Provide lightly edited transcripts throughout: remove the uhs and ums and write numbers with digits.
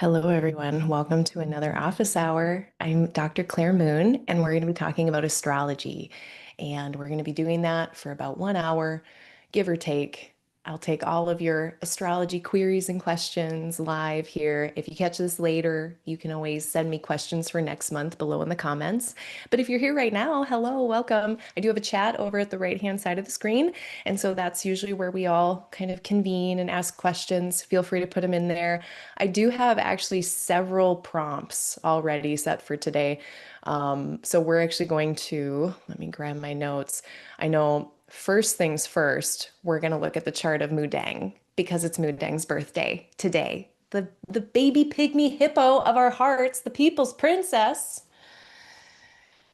Hello, everyone. Welcome to another office hour. I'm Dr. Claire Moon, and we're going to be talking about astrology. And we're going to be doing that for about 1 hour, give or take. I'll take all of your astrology queries and questions live here. If you catch this later, you can always send me questions for next month below in the comments. But if you're here right now, hello, welcome. I do have a chat over at the right-hand side of the screen. And so that's usually where we all kind of convene and ask questions. Feel free to put them in there. I do have actually several prompts already set for today. So we're actually going to, let me grab my notes. I know first things first, we're going to look at the chart of Moo Deng because it's Moo Deng's birthday today. The baby pygmy hippo of our hearts, the people's princess,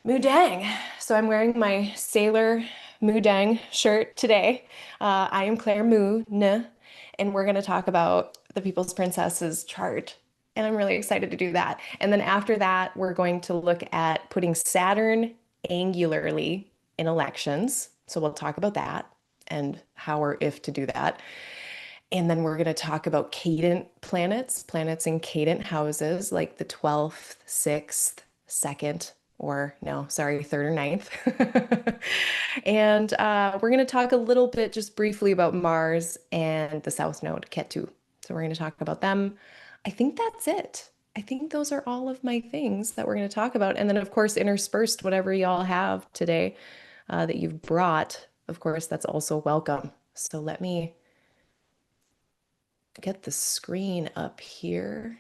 Moo Deng. So I'm wearing my Sailor Moo Deng shirt today. I am Claire Moon, and we're going to talk about the People's Princess's chart. And I'm really excited to do that. And then after that, we're going to look at putting Saturn angularly in elections. So we'll talk about that and how or if to do that. And then we're going to talk about cadent planets, planets in cadent houses like the 12th, 6th, 2nd, or no, sorry, 3rd or ninth. And we're going to talk a little bit just briefly about Mars and the South Node, Ketu. So we're going to talk about them. I think that's it. I think those are all of my things that we're going to talk about. And then, of course, interspersed whatever y'all have today that you've brought. Of course, that's also welcome. So let me get the screen up here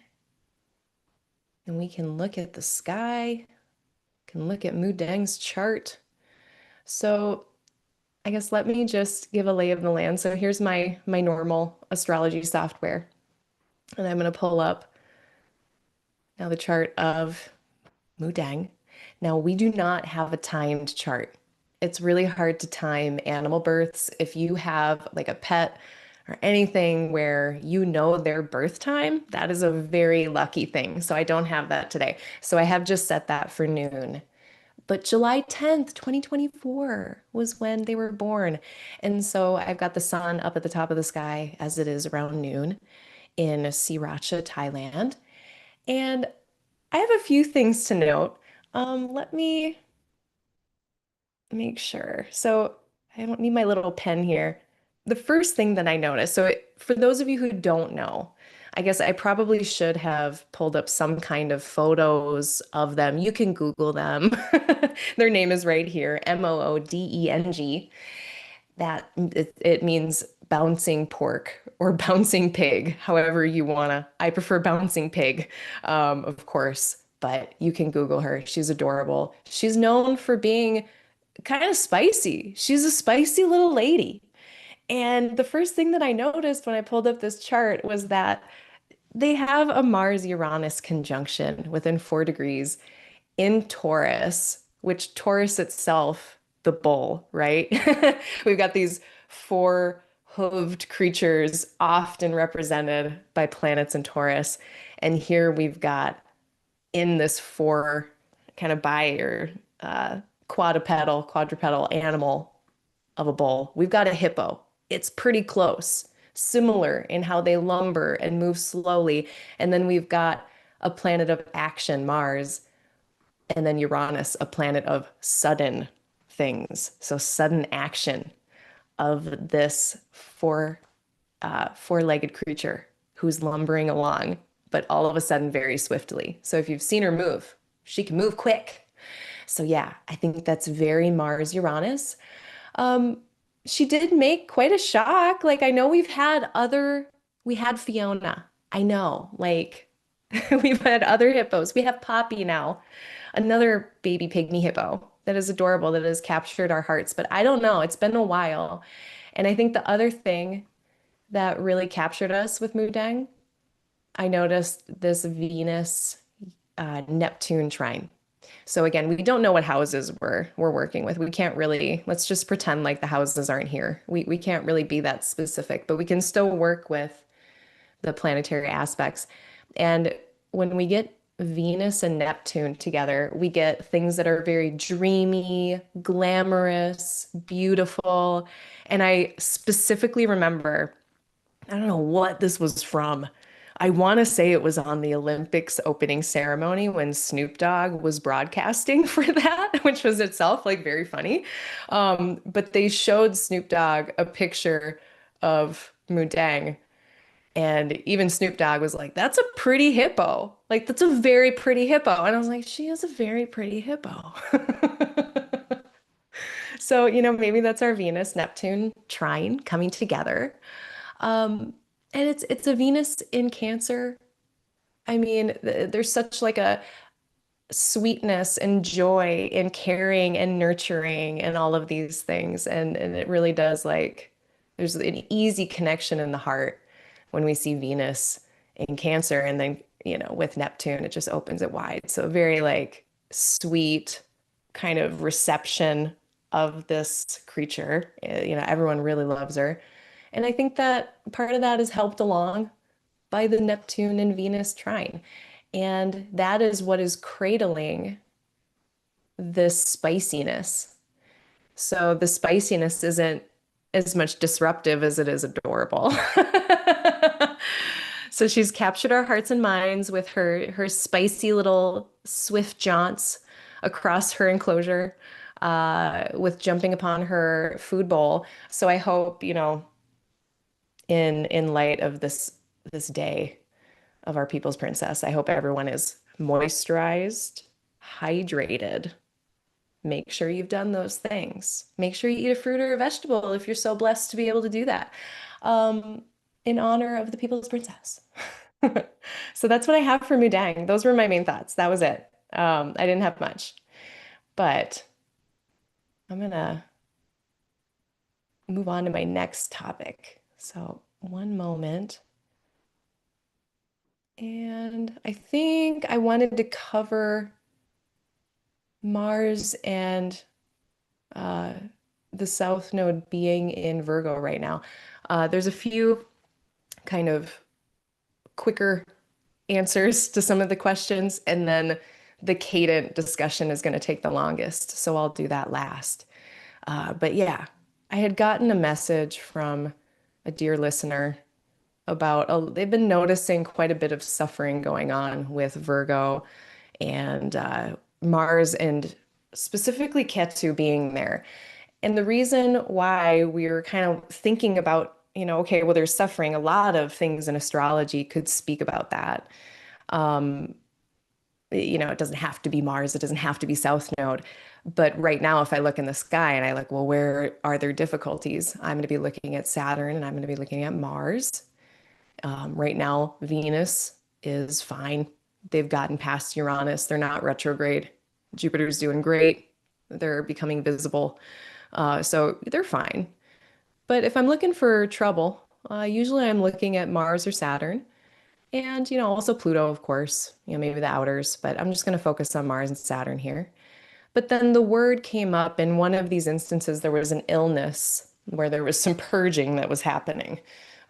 and we can look at the sky, can look at Moo Deng's chart. So I guess let me just give a lay of the land. So here's my normal astrology software. And I'm going to pull up now the chart of Moo Deng. Now we do not have a timed chart. It's really hard to time animal births. If you have like a pet or anything where you know their birth time, that is a very lucky thing. So I don't have that today. So I have just set that for noon. But July 10th, 2024 was when they were born. And so I've got the sun up at the top of the sky as it is around noon in Sriracha, Thailand. And I have a few things to note. Let me make sure. So I don't need my little pen here. The first thing that I noticed, for those of you who don't know, I guess I probably should have pulled up some kind of photos of them. You can Google them. Their name is right here, Moodeng. It means bouncing pork or bouncing pig, however you wanna. I prefer bouncing pig, of course, but you can Google her. She's adorable. She's known for being kind of spicy. She's a spicy little lady. And the first thing that I noticed when I pulled up this chart was that they have a Mars-Uranus conjunction within 4 degrees in Taurus, which Taurus itself, the bull, right? We've got these four-hooved creatures often represented by planets in Taurus. And here we've got in this four kind of bi or quadrupedal animal of a bull, we've got a hippo. It's pretty close, similar in how they lumber and move slowly. And then we've got a planet of action, Mars, and then Uranus, a planet of sudden things. So sudden action of this four-legged creature who's lumbering along, but all of a sudden very swiftly. So if you've seen her move, she can move quick. So yeah, I think that's very Mars Uranus. She did make quite a shock. Like I know we had Fiona. I know, like we've had other hippos. We have Poppy now, another baby pygmy hippo that is adorable, that has captured our hearts. But I don't know, it's been a while. And I think the other thing that really captured us with Moo Deng, I noticed this Venus Neptune trine. So again, we don't know what houses we're working with. We can't really, let's just pretend like the houses aren't here. We can't really be that specific, but we can still work with the planetary aspects. And when we get Venus and Neptune together, we get things that are very dreamy, glamorous, beautiful. And I specifically remember, I don't know what this was from. I want to say it was on the Olympics opening ceremony when Snoop Dogg was broadcasting for that, which was itself like very funny. But they showed Snoop Dogg a picture of Moo Deng, and even Snoop Dogg was like, "That's a pretty hippo. Like, that's a very pretty hippo." And I was like, "She is a very pretty hippo." So, maybe that's our Venus Neptune trine coming together. And it's a Venus in Cancer. I mean, there's such like a sweetness and joy and caring and nurturing and all of these things. And it really does like there's an easy connection in the heart when we see Venus in Cancer, and then, with Neptune, it just opens it wide. So very like sweet kind of reception of this creature. Everyone really loves her. And I think that part of that is helped along by the Neptune and Venus trine. And that is what is cradling this spiciness. So the spiciness isn't as much disruptive as it is adorable. So she's captured our hearts and minds with her spicy little swift jaunts across her enclosure, with jumping upon her food bowl. So I hope, in light of this day of our people's princess, I hope everyone is moisturized, hydrated. Make sure you've done those things. Make sure you eat a fruit or a vegetable if you're so blessed to be able to do that, um, in honor of the people's princess. So that's what I have for Mudang. Those were my main thoughts. That was it. I didn't have much, but I'm gonna move on to my next topic. So one moment. And I think I wanted to cover Mars and uh, the South Node being in Virgo right now. There's a few kind of quicker answers to some of the questions, and then the cadent discussion is going to take the longest, so I'll do that last. But yeah, I had gotten a message from a dear listener about they've been noticing quite a bit of suffering going on with Virgo and Mars, and specifically Ketu being there. And the reason why we were kind of thinking about, okay, well, there's suffering. A lot of things in astrology could speak about that. Um, it doesn't have to be Mars, it doesn't have to be South Node. But right now, if I look in the sky and I look, well, where are there difficulties? I'm going to be looking at Saturn and I'm going to be looking at Mars. Right now, Venus is fine. They've gotten past Uranus. They're not retrograde. Jupiter's doing great. They're becoming visible. So they're fine. But if I'm looking for trouble, usually I'm looking at Mars or Saturn. And, also Pluto, of course, maybe the outers, but I'm just going to focus on Mars and Saturn here. But then the word came up in one of these instances, there was an illness where there was some purging that was happening.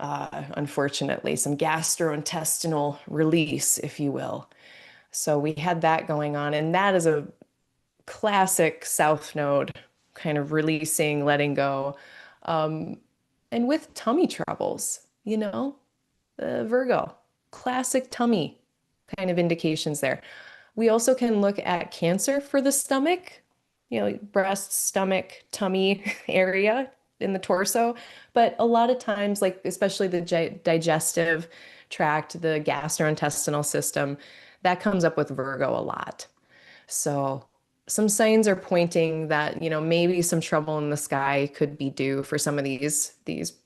Unfortunately, some gastrointestinal release, if you will. So we had that going on, and that is a classic South Node kind of releasing, letting go. And with tummy troubles, Virgo, classic tummy kind of indications there. We also can look at Cancer for the stomach, breast, stomach, tummy area in the torso. But a lot of times, like especially the digestive tract, the gastrointestinal system, that comes up with Virgo a lot. So some signs are pointing that, maybe some trouble in the sky could be due for some of these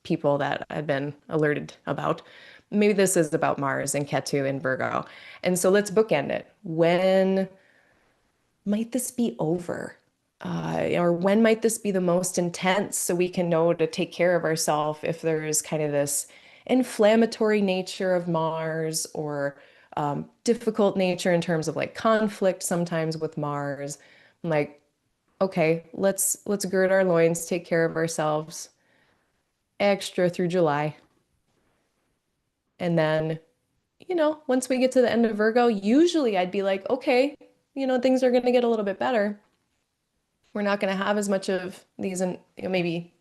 people that I've been alerted about. Maybe this is about Mars and Ketu and Virgo. And so let's bookend it. When might this be over? Or when might this be the most intense so we can know to take care of ourselves if there's kind of this inflammatory nature of Mars, or difficult nature in terms of like conflict sometimes with Mars. I'm like, okay, let's gird our loins, take care of ourselves extra through July. And then, once we get to the end of Virgo, usually I'd be like, okay, things are going to get a little bit better. We're not going to have as much of these, maybe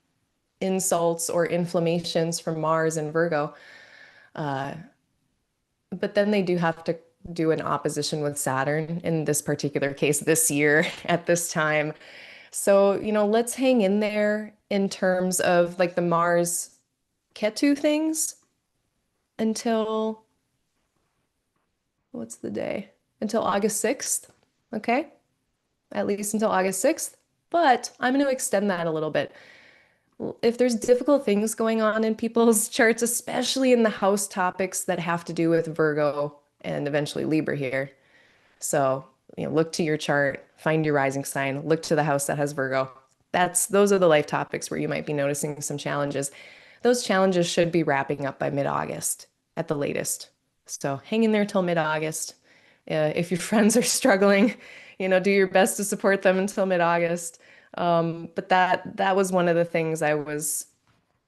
insults or inflammations from Mars and Virgo. but then they do have to do an opposition with Saturn in this particular case this year at this time. So, let's hang in there in terms of like the Mars Ketu things until what's the day? Until August 6th. Okay. At least until August 6th. But I'm going to extend that a little bit. If there's difficult things going on in people's charts, especially in the house topics that have to do with Virgo and eventually Libra here. So, look to your chart, find your rising sign, look to the house that has Virgo. Those are the life topics where you might be noticing some challenges. Those challenges should be wrapping up by mid-August at the latest. So hang in there till mid-August. If your friends are struggling, do your best to support them until mid-August. But that was one of the things I was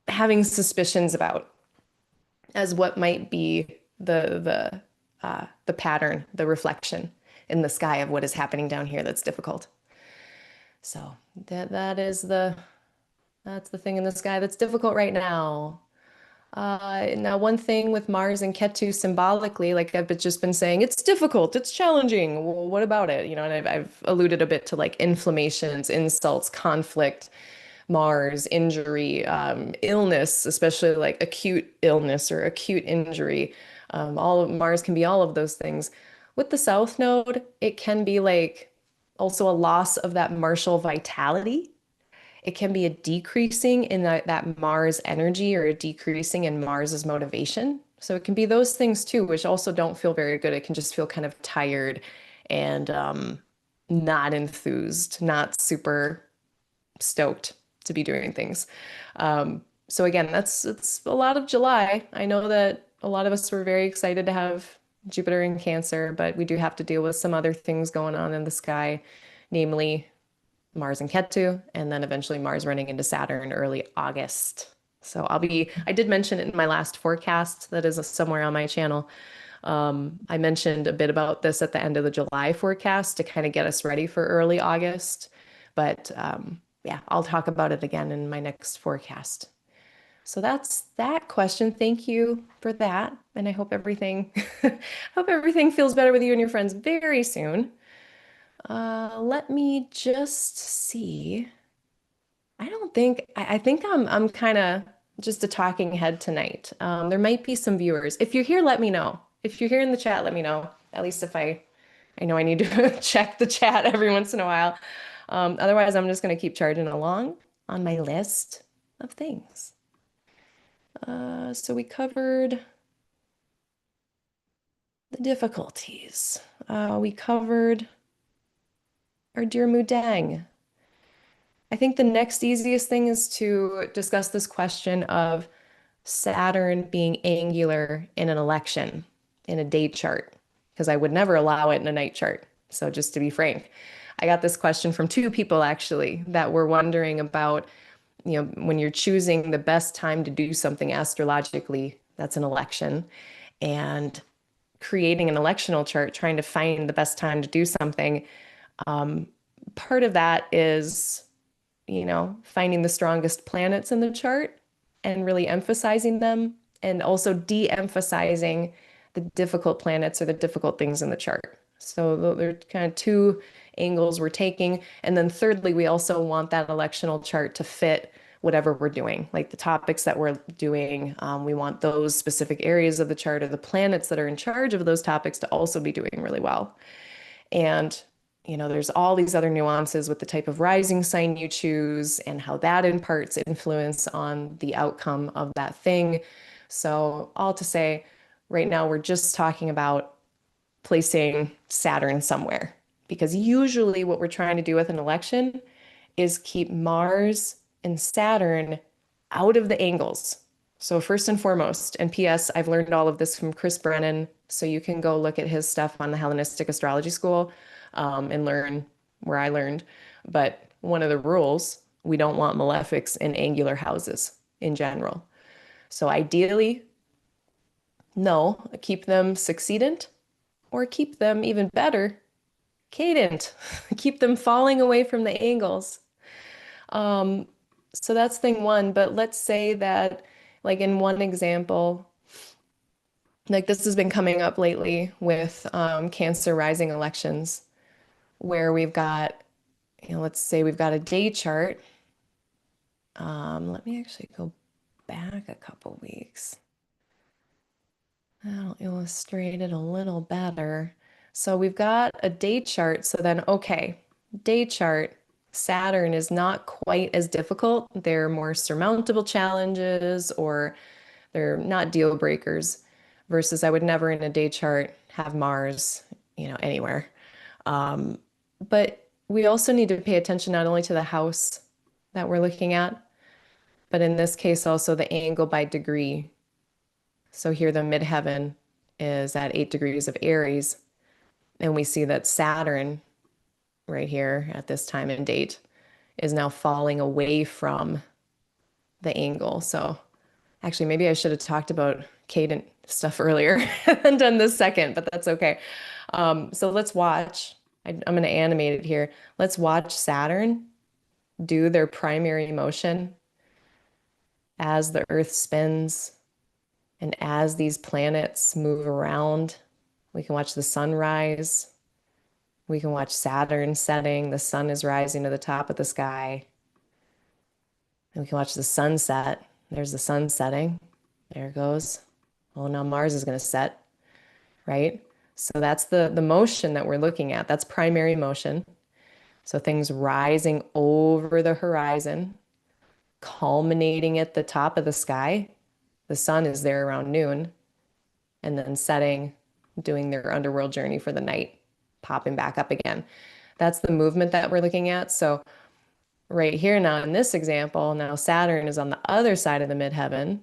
having suspicions about as what might be the pattern, the reflection in the sky of what is happening down here that's difficult. So that's the thing in the sky that's difficult right now. Now, one thing with Mars and Ketu symbolically, like I've just been saying, it's difficult, it's challenging. Well, what about it? And I've alluded a bit to like inflammations, insults, conflict, Mars, injury, illness, especially like acute illness or acute injury. All of Mars can be all of those things. With the South Node, it can be like also a loss of that martial vitality. It can be a decreasing in that Mars energy or a decreasing in Mars's motivation. So it can be those things too, which also don't feel very good. It can just feel kind of tired and not enthused, not super stoked to be doing things. So again, it's a lot of July. I know that a lot of us were very excited to have Jupiter in Cancer, but we do have to deal with some other things going on in the sky, namely Mars and Ketu, and then eventually Mars running into Saturn early August. So I did mention it in my last forecast that is somewhere on my channel. I mentioned a bit about this at the end of the July forecast to kind of get us ready for early August. But yeah, I'll talk about it again in my next forecast. So that's that question. Thank you for that. And I hope everything hope everything feels better with you and your friends very soon. Let me just see. I think I'm kind of just a talking head tonight. There might be some viewers. If you're here, let me know. If you're here in the chat, let me know. At least if I know I need to check the chat every once in a while. Otherwise, I'm just going to keep charging along on my list of things. So we covered the difficulties. We covered our dear Moo Deng. I think the next easiest thing is to discuss this question of Saturn being angular in an election in a day chart, because I would never allow it in a night chart. So just to be frank, I got this question from two people actually that were wondering about, when you're choosing the best time to do something astrologically, that's an election, and creating an electional chart, trying to find the best time to do something. Part of that is finding the strongest planets in the chart and really emphasizing them, and also de-emphasizing the difficult planets or the difficult things in the chart. So there are kind of two angles we're taking. And then thirdly, we also want that electional chart to fit whatever we're doing, like the topics that we're doing. We want those specific areas of the chart or the planets that are in charge of those topics to also be doing really well. And there's all these other nuances with the type of rising sign you choose and how that imparts influence on the outcome of that thing. So all to say, right now we're just talking about placing Saturn somewhere, because usually what we're trying to do with an election is keep Mars and Saturn out of the angles. So first and foremost, and P.S., I've learned all of this from Chris Brennan, so you can go look at his stuff on the Hellenistic Astrology School and learn where I learned. But one of the rules, we don't want malefics in angular houses in general. So ideally, no, keep them succedent, or keep them even better, cadent. Keep them falling away from the angles. So that's thing one. But let's say that, like in one example, Like this has been coming up lately with Cancer rising elections, where we've got, let's say we've got a day chart. Let me actually go back a couple weeks. That'll illustrate it a little better. So we've got a day chart. So then, okay, day chart, Saturn is not quite as difficult. There are more surmountable challenges, or they're not deal breakers, versus I would never in a day chart have Mars, anywhere. Um, but we also need to pay attention not only to the house that we're looking at, but in this case also the angle by degree. So here the midheaven is at 8 degrees of Aries, and we see that Saturn right here at this time and date is now falling away from the angle. So actually, maybe I should have talked about Cadent stuff earlier and done this second, but that's okay. So let's watch. I'm going to animate it here. Let's watch Saturn do their primary motion as the Earth spins and as these planets move around. We can watch the sun rise. We can watch Saturn setting. The sun is rising to the top of the sky. And we can watch the sunset. There's the sun setting. There it goes. Oh, now Mars is going to set, right? So that's the motion that we're looking at. That's primary motion. So things rising over the horizon, culminating at the top of the sky. The sun is there around noon, and then setting, doing their underworld journey for the night, popping back up again. That's the movement that we're looking at. So right here now in this example, now Saturn is on the other side of the midheaven.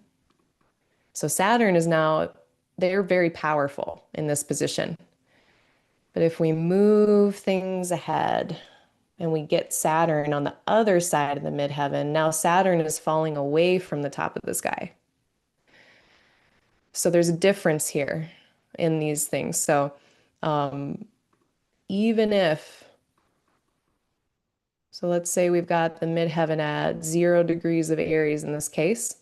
So Saturn is now, they're very powerful in this position. But if we move things ahead and we get Saturn on the other side of the midheaven, now Saturn is falling away from the top of the sky. So there's a difference here in these things. So even if, so let's say we've got the midheaven at 0 degrees of Aries in this case,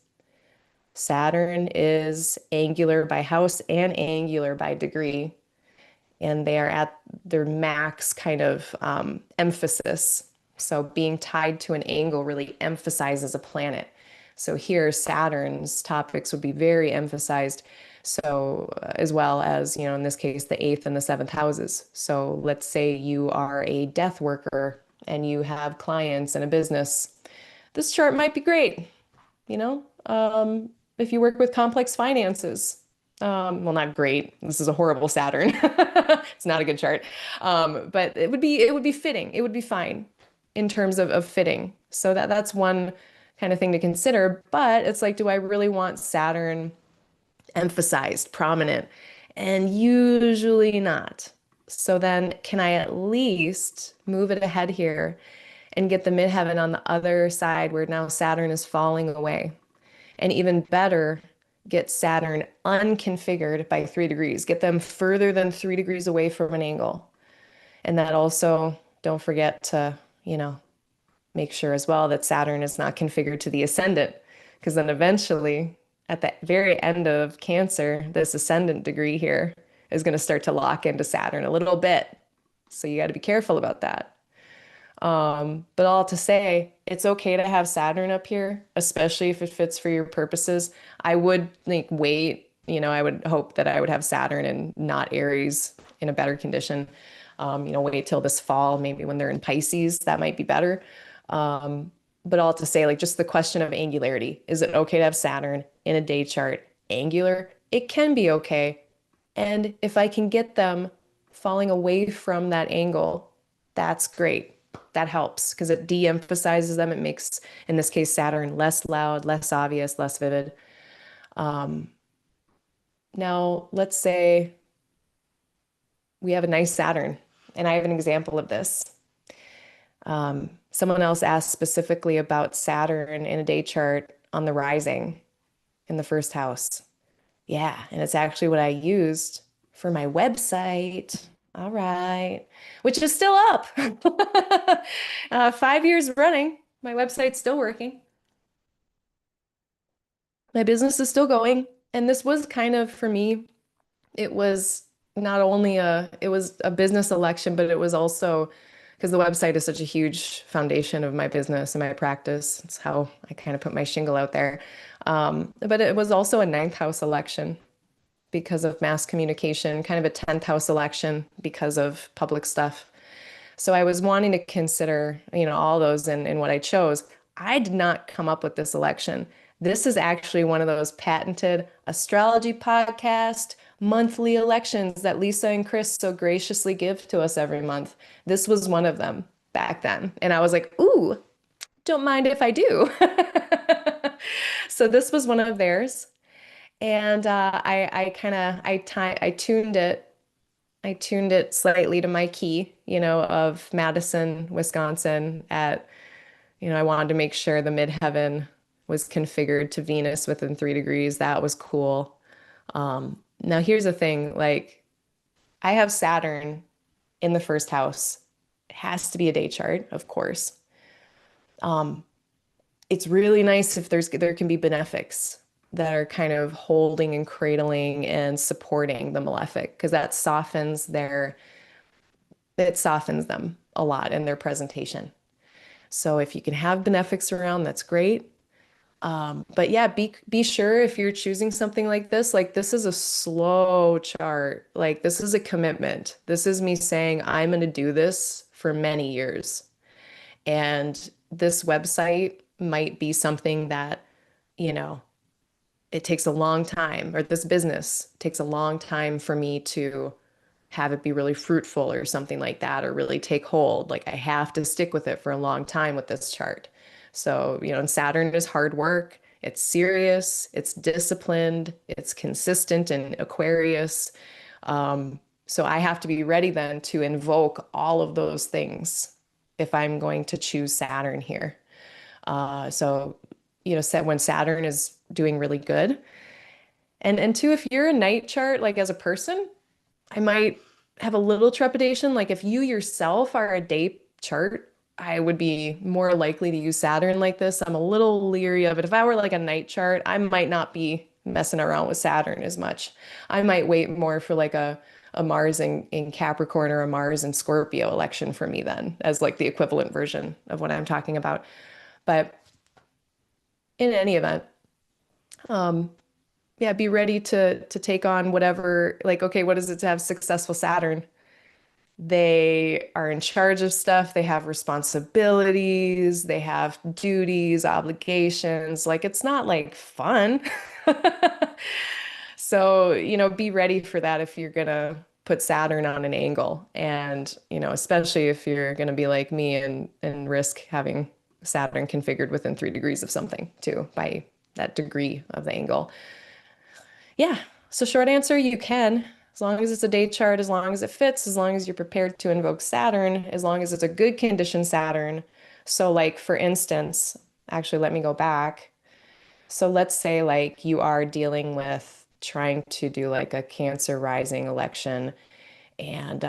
Saturn is angular by house and angular by degree, and they are at their max kind of emphasis. So being tied to an angle really emphasizes a planet. So here, Saturn's topics would be very emphasized. So as well as, in this case, the 8th and the 7th houses. So let's say you are a death worker and you have clients and a business. This chart might be great, you know? If you work with complex finances. Well, not great. This is a horrible Saturn. It's not a good chart. But it would be fitting. It would be fine in terms of fitting. So that's one kind of thing to consider. But it's like, do I really want Saturn emphasized, prominent? And usually not. So then can I at least move it ahead here and get the midheaven on the other side where now Saturn is falling away? And even better, get Saturn unconfigured by 3 degrees. Get them further than 3 degrees away from an angle. And that also, don't forget to, make sure as well that Saturn is not configured to the ascendant, because then eventually, at the very end of Cancer, this ascendant degree here is going to start to lock into Saturn a little bit. So you got to be careful about that. But all to say, it's okay to have Saturn up here, especially if it fits for your purposes. I would wait, I would hope that I would have Saturn and not Aries in a better condition. Wait till this fall, maybe when they're in Pisces, that might be better. But all to say, just the question of angularity. Is it okay to have Saturn in a day chart angular? It can be okay. And if I can get them falling away from that angle, that's great. That helps because it de-emphasizes them. It makes, in this case, Saturn less loud, less obvious, less vivid. Now, let's say we have a nice Saturn, and I have an example of this. Someone else asked specifically about Saturn in a day chart on the rising in the first house. Yeah, and it's actually what I used for my website. All right, which is still up. 5 years running. My website's still working. My business is still going. And this was kind of, for me, it was not only it was a business election, but it was also because the website is such a huge foundation of my business and my practice. It's how I kind of put my shingle out there. But it was also a ninth house election because of mass communication, kind of a 10th house election because of public stuff. So I was wanting to consider, all those in what I chose. I did not come up with this election. This is actually one of those patented astrology podcast monthly elections that Lisa and Chris so graciously give to us every month. This was one of them back then. And I was like, ooh, don't mind if I do. So this was one of theirs. And I kind of I tuned it slightly to my key, of Madison, Wisconsin I wanted to make sure the midheaven was configured to Venus within 3 degrees. That was cool. Now here's the thing, like I have Saturn in the first house. It has to be a day chart, of course. It's really nice if there can be benefics that are kind of holding and cradling and supporting the malefic because it softens them a lot in their presentation. So if you can have benefics around, that's great. But yeah, be sure if you're choosing something like this is a slow chart. Like this is a commitment. This is me saying I'm going to do this for many years. And this website might be something that, you know, it takes a long time, or this business takes a long time for me to have it be really fruitful or something like that, or really take hold. Like I have to stick with it for a long time with this chart. So, and Saturn is hard work. It's serious, it's disciplined, it's consistent in Aquarius. So I have to be ready then to invoke all of those things if I'm going to choose Saturn here. So, when Saturn is doing really good. And two, if you're a night chart, like as a person, I might have a little trepidation. Like if you yourself are a day chart, I would be more likely to use Saturn like this. I'm a little leery of it. If I were like a night chart, I might not be messing around with Saturn as much. I might wait more for like a Mars in Capricorn or a Mars in Scorpio election for me then, as like the equivalent version of what I'm talking about. But in any event, yeah, be ready to take on whatever, like, okay, what is it to have successful Saturn? They are in charge of stuff, they have responsibilities, they have duties, obligations. Like it's not like fun. So, be ready for that if you're gonna put Saturn on an angle. And, especially if you're gonna be like me and risk having Saturn configured within 3 degrees of something too, by that degree of the angle. Yeah. So short answer, you can, as long as it's a day chart, as long as it fits, as long as you're prepared to invoke Saturn, as long as it's a good condition Saturn. So like for instance, actually let me go back. So let's say like you are dealing with trying to do like a Cancer rising election and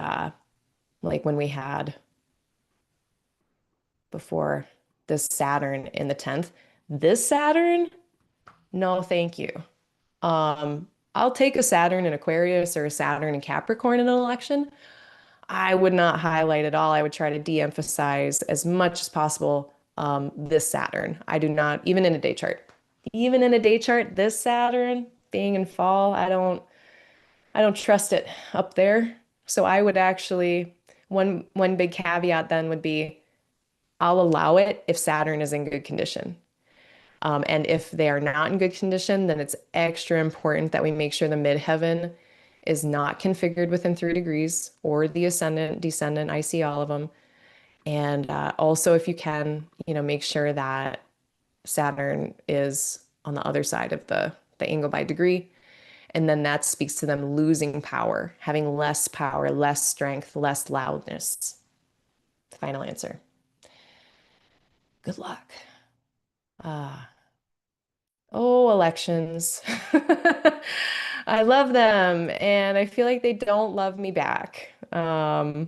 like when we had before this Saturn in the 10th, this Saturn, no, thank you. I'll take a Saturn in Aquarius or a Saturn in Capricorn in an election. I would not highlight at all. I would try to de-emphasize as much as possible this Saturn. I do not, even in a day chart. Even in a day chart, this Saturn being in fall, I don't trust it up there. So I would actually, one big caveat then would be I'll allow it if Saturn is in good condition. And if they are not in good condition, then it's extra important that we make sure the midheaven is not configured within 3 degrees or the ascendant, descendant. I see all of them. And also, if you can, make sure that Saturn is on the other side of the angle by degree. And then that speaks to them losing power, less strength, less loudness. Final answer. Good luck. Ah. Oh, elections. I love them, and I feel like they don't love me back. All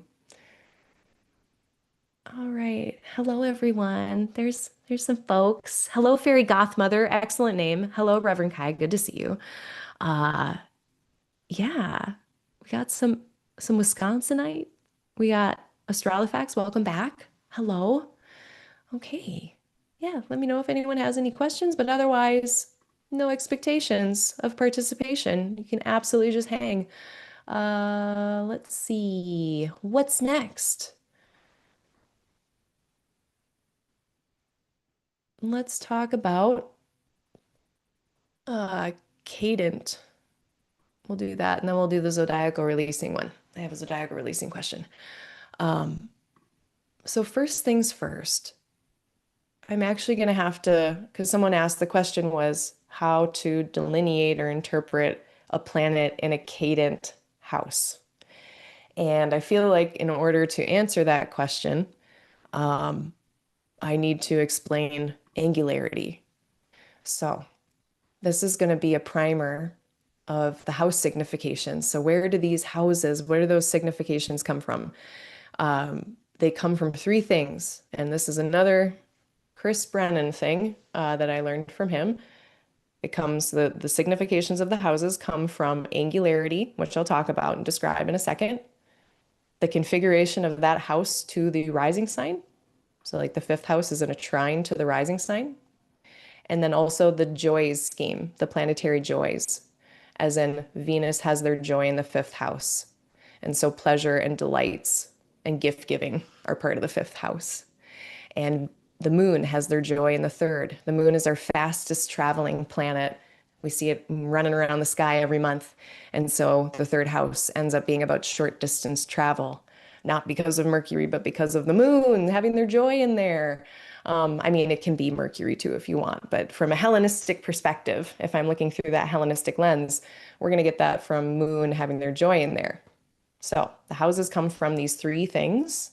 right. Hello, everyone. There's some folks. Hello, Fairy Gothmother. Excellent name. Hello, Reverend Kai. Good to see you. Uh, Yeah, we got some Wisconsinite. We got Astrolofax. Welcome back. Hello. Okay. Yeah, let me know if anyone has any questions, but otherwise, no expectations of participation. You can absolutely just hang. Let's see. What's next? Let's talk about uh Cadent. We'll do that, and then we'll do the zodiacal releasing one. I have a zodiacal releasing question. Um, so first things first, I'm actually going to have to, because someone asked, the question was how to delineate or interpret a planet in a cadent house. And I feel like in order to answer that question, um, I need to explain angularity. So this is going to be a primer of the house significations. So where do these houses, where do those significations come from? They come from three things. And this is another Chris Brennan thing that I learned from him. It comes, the significations of the houses come from angularity, which I'll talk about and describe in a second, the configuration of that house to the rising sign. So like the fifth house is in a trine to the rising sign. And then also the joys scheme, the planetary joys, as in Venus has their joy in the fifth house. And so pleasure and delights and gift giving are part of the fifth house. And the moon has their joy in the third. The moon is our fastest traveling planet. We see it running around the sky every month. And so the third house ends up being about short distance travel, not because of Mercury, but because of the moon having their joy in there. I mean, it can be Mercury too if you want, but from a Hellenistic perspective, if I'm looking through that Hellenistic lens, we're going to get that from moon having their joy in there. So the houses come from these three things.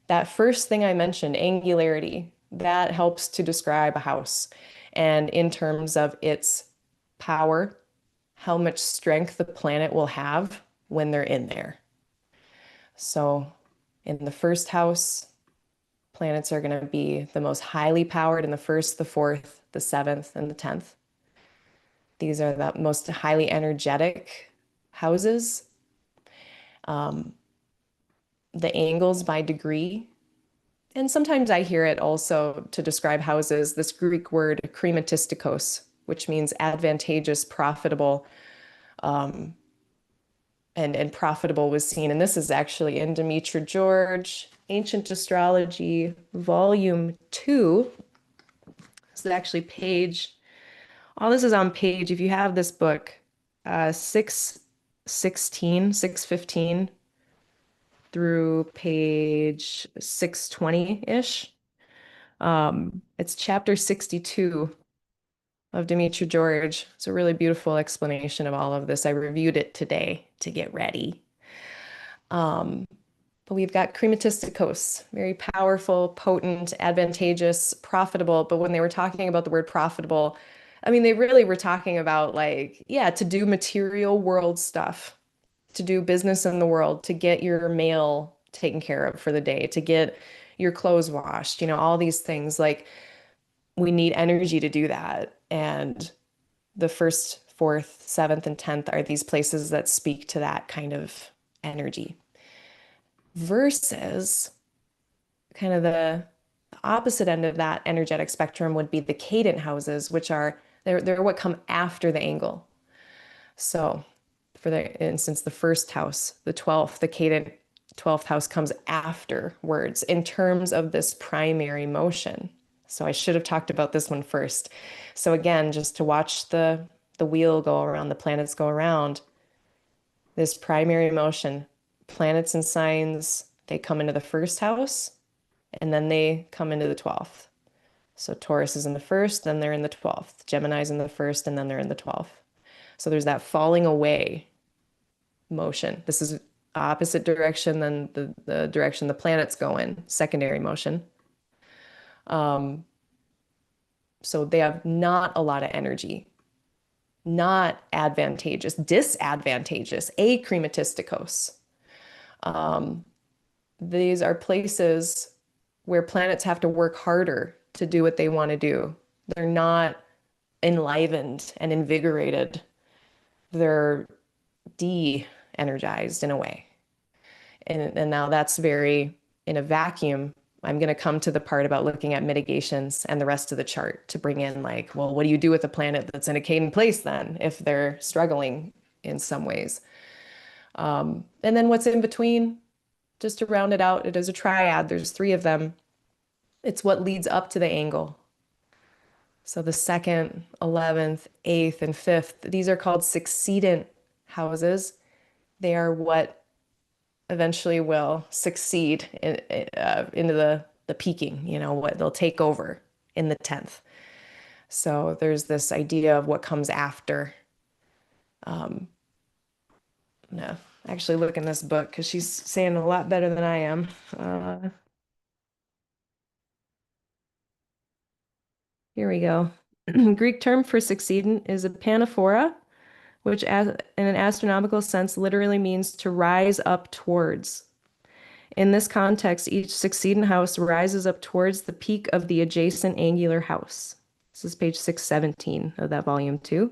That first thing I mentioned, angularity, that helps to describe a house. And in terms of its power, how much strength the planet will have when they're in there. So in the first house, planets are going to be the most highly powered in the first, the fourth, the seventh, and the 10th. These are the most highly energetic houses. Um, the angles by degree. And sometimes I hear it also to describe houses, this Greek word krematistikos, which means advantageous, profitable, um, and profitable was seen. And this is actually in Demetra George, Ancient Astrology, Volume 2. This is actually page, all this is on page, if you have this book, 616, 615 through page 620-ish. It's chapter 62 of Demetra George. It's a really beautiful explanation of all of this. I reviewed it today to get ready. Um, but we've got krematistikos, very powerful, potent, advantageous, profitable. But when they were talking about the word profitable, I mean, they really were talking about like, yeah, to do material world stuff, to do business in the world, to get your mail taken care of for the day, to get your clothes washed, all these things. Like we need energy to do that. And the first, fourth, seventh, and 10th are these places that speak to that kind of energy. Versus kind of the opposite end of that energetic spectrum would be the cadent houses, which are they're what come after the angle. So for the instance, the first house, the 12th, the cadent 12th house comes afterwards in terms of this primary motion. So I should have talked about this one first. So again, just to watch the wheel go around, the planets go around, this primary motion, planets and signs, they come into the first house and then they come into the 12th. So Taurus is in the first, then they're in the 12th. Gemini's in the first, and then they're in the 12th. So there's that falling away motion. This is opposite direction than the direction the planets go in, secondary motion. So they have not a lot of energy, not advantageous, disadvantageous, acrematistikos. These are places where planets have to work harder to do what they want to do. They're not enlivened and invigorated. They're de-energized in a way. And now that's very in a vacuum. I'm going to come to the part about looking at mitigations and the rest of the chart to bring in like, well, what do you do with a planet that's in a Cadent place then if they're struggling in some ways? And then what's in between, just to round it out, it is a triad. There's three of them. It's what leads up to the angle. So the second, 11th, 8th, and 5th, these are called succeedent houses. They are what eventually will succeed into the peaking, what they'll take over in the 10th. So there's this idea of what comes after. No, actually look in this book because she's saying a lot better than I am. Here we go. Greek term for succeedent is a panaphora, which in an astronomical sense literally means to rise up towards. In this context, each succeedent house rises up towards the peak of the adjacent angular house. This is page 617 of that volume 2.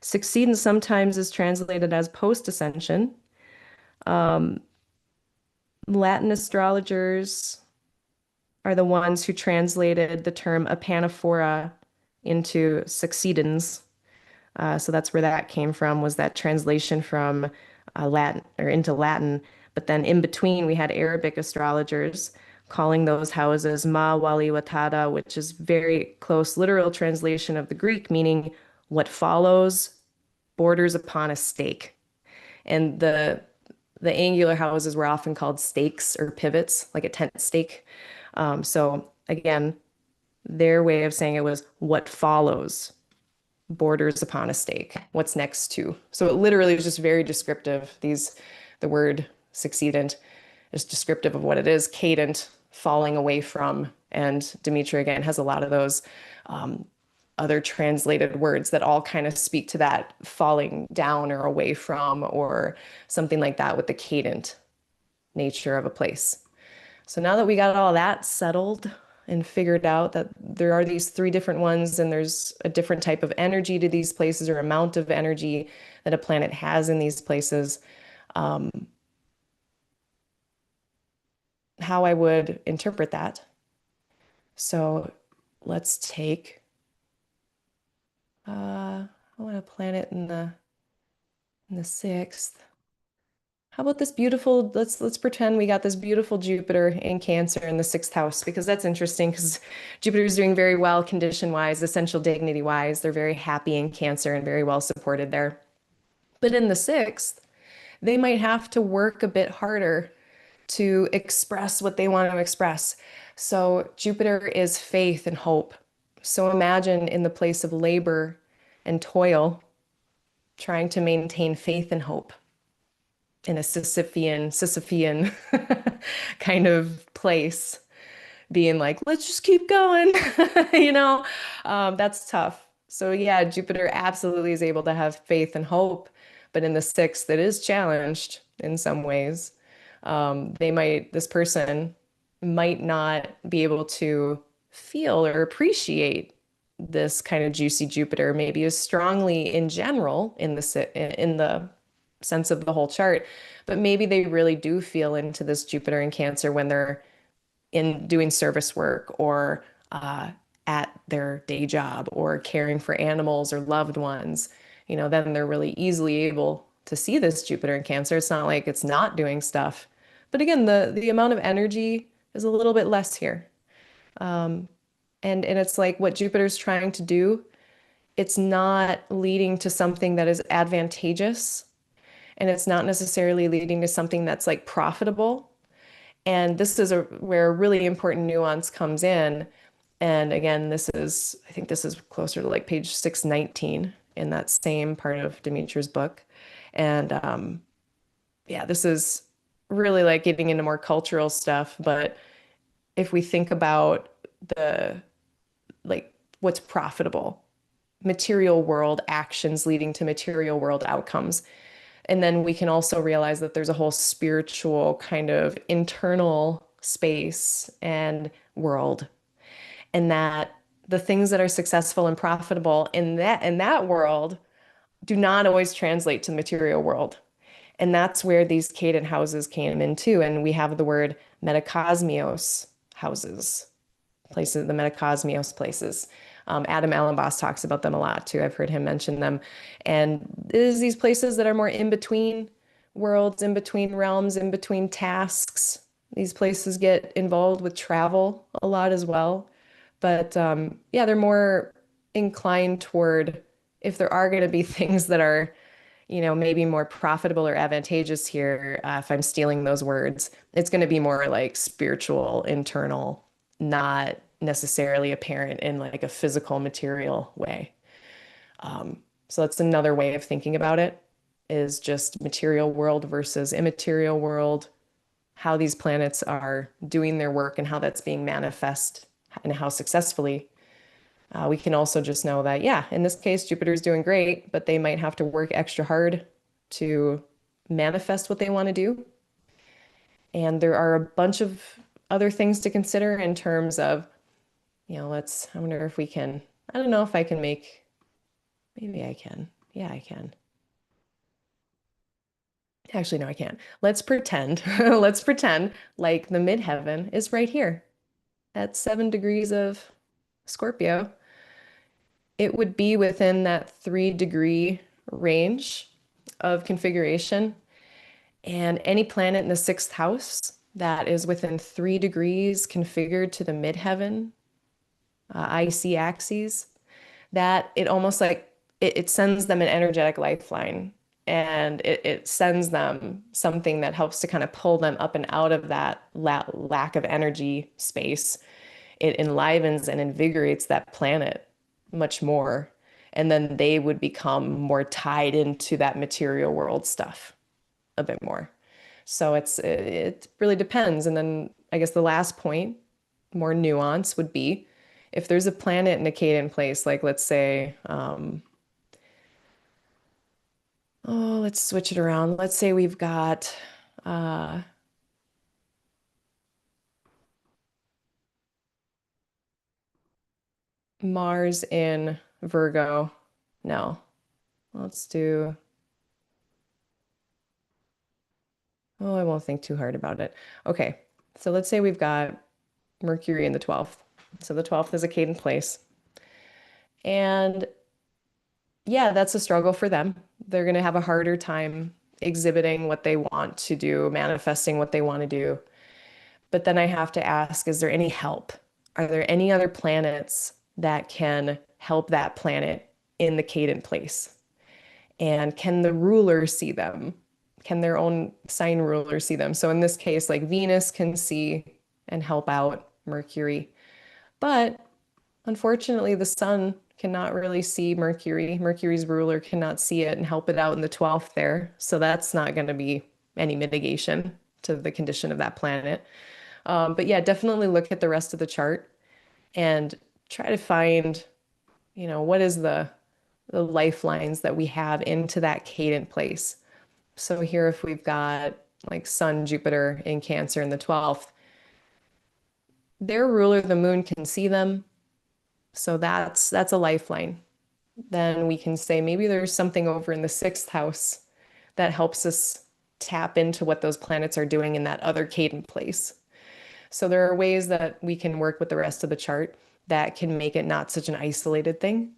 Succeedent sometimes is translated as post-ascension. Latin astrologers are the ones who translated the term epanaphora into succeedens. So that's where that came from, was that translation from Latin or into Latin. But then in between, we had Arabic astrologers calling those houses Ma Wali Watada, which is very close literal translation of the Greek, meaning what follows borders upon a stake. And the angular houses were often called stakes or pivots, like a tent stake. So again, their way of saying it was what follows borders upon a stake, what's next to. So it literally is just very descriptive. The word succeedent is descriptive of what it is. Cadent, falling away from. And Demetra, again, has a lot of those other translated words that all kind of speak to that falling down or away from or something like that with the cadent nature of a place. So now that we got all that settled and figured out that there are these three different ones and there's a different type of energy to these places or amount of energy that a planet has in these places, how I would interpret that. So let's take I want a planet in the sixth. How about this beautiful, let's pretend we got this beautiful Jupiter in Cancer in the sixth house, because that's interesting because Jupiter is doing very well condition-wise, essential dignity-wise. They're very happy in Cancer and very well supported there. But in the sixth, they might have to work a bit harder to express what they want to express. So Jupiter is faith and hope. So imagine in the place of labor and toil, trying to maintain faith and hope in a Sisyphean kind of place, being like, let's just keep going, that's tough. So yeah, Jupiter absolutely is able to have faith and hope, but in the sixth, it is challenged in some ways. This person might not be able to feel or appreciate this kind of juicy Jupiter, maybe as strongly in general in the sense of the whole chart, but maybe they really do feel into this Jupiter in Cancer when they're in doing service work or at their day job or caring for animals or loved ones. Then they're really easily able to see this Jupiter in Cancer. It's not like it's not doing stuff. But again, the amount of energy is a little bit less here. And it's like what Jupiter's trying to do, it's not leading to something that is advantageous, and it's not necessarily leading to something that's like profitable. And this is where a really important nuance comes in. And again, I think this is closer to like page 619 in that same part of Demetra's book. And yeah, this is really like getting into more cultural stuff. But if we think about what's profitable, material world actions leading to material world outcomes. And then we can also realize that there's a whole spiritual kind of internal space and world, and that the things that are successful and profitable in that world do not always translate to the material world. And that's where these cadent houses came in too. And we have the word metacosmios houses, places, the metacosmios places. Adam Allenboss talks about them a lot too. I've heard him mention them. And it is these places that are more in between worlds, in between realms, in between tasks. These places get involved with travel a lot as well. But yeah, they're more inclined toward if there are going to be things that are, maybe more profitable or advantageous here, if I'm stealing those words, it's going to be more like spiritual, internal, not necessarily apparent in like a physical, material way. So that's another way of thinking about it is just material world versus immaterial world, how these planets are doing their work and how that's being manifest and how successfully. We can also just know that, yeah, in this case, Jupiter's doing great, but they might have to work extra hard to manifest what they want to do. And there are a bunch of other things to consider in terms of, I wonder if we can, I don't know if I can make, maybe I can. Yeah, I can. Actually, no, I can't. Let's pretend, let's pretend like the midheaven is right here at 7 degrees of Scorpio. It would be within that 3 degree range of configuration. And any planet in the sixth house that is within 3 degrees configured to the midheaven, IC axes, that it almost like it sends them an energetic lifeline and it sends them something that helps to kind of pull them up and out of that lack of energy space. It enlivens and invigorates that planet much more. And then they would become more tied into that material world stuff a bit more. So it really depends. And then I guess the last point, more nuance, would be if there's a planet in a Cadent place, like let's say, oh, let's switch it around. Let's say we've got uh, Mars in Virgo. No, let's do, oh, I won't think too hard about it. Okay, so let's say we've got Mercury in the 12th. So the 12th is a Cadent place. And yeah, that's a struggle for them. They're going to have a harder time exhibiting what they want to do, manifesting what they want to do. But then I have to ask, is there any help? Are there any other planets that can help that planet in the Cadent place? And can the ruler see them? Can their own sign ruler see them? So in this case, like Venus can see and help out Mercury. But unfortunately, the sun cannot really see Mercury. Mercury's ruler cannot see it and help it out in the 12th there. So that's not going to be any mitigation to the condition of that planet. But yeah, definitely look at the rest of the chart and try to find, what is the lifelines that we have into that cadent place. So here, if we've got like Sun, Jupiter in Cancer in the 12th, their ruler, the moon, can see them. So that's a lifeline. Then we can say maybe there's something over in the sixth house that helps us tap into what those planets are doing in that other cadent place. So there are ways that we can work with the rest of the chart that can make it not such an isolated thing.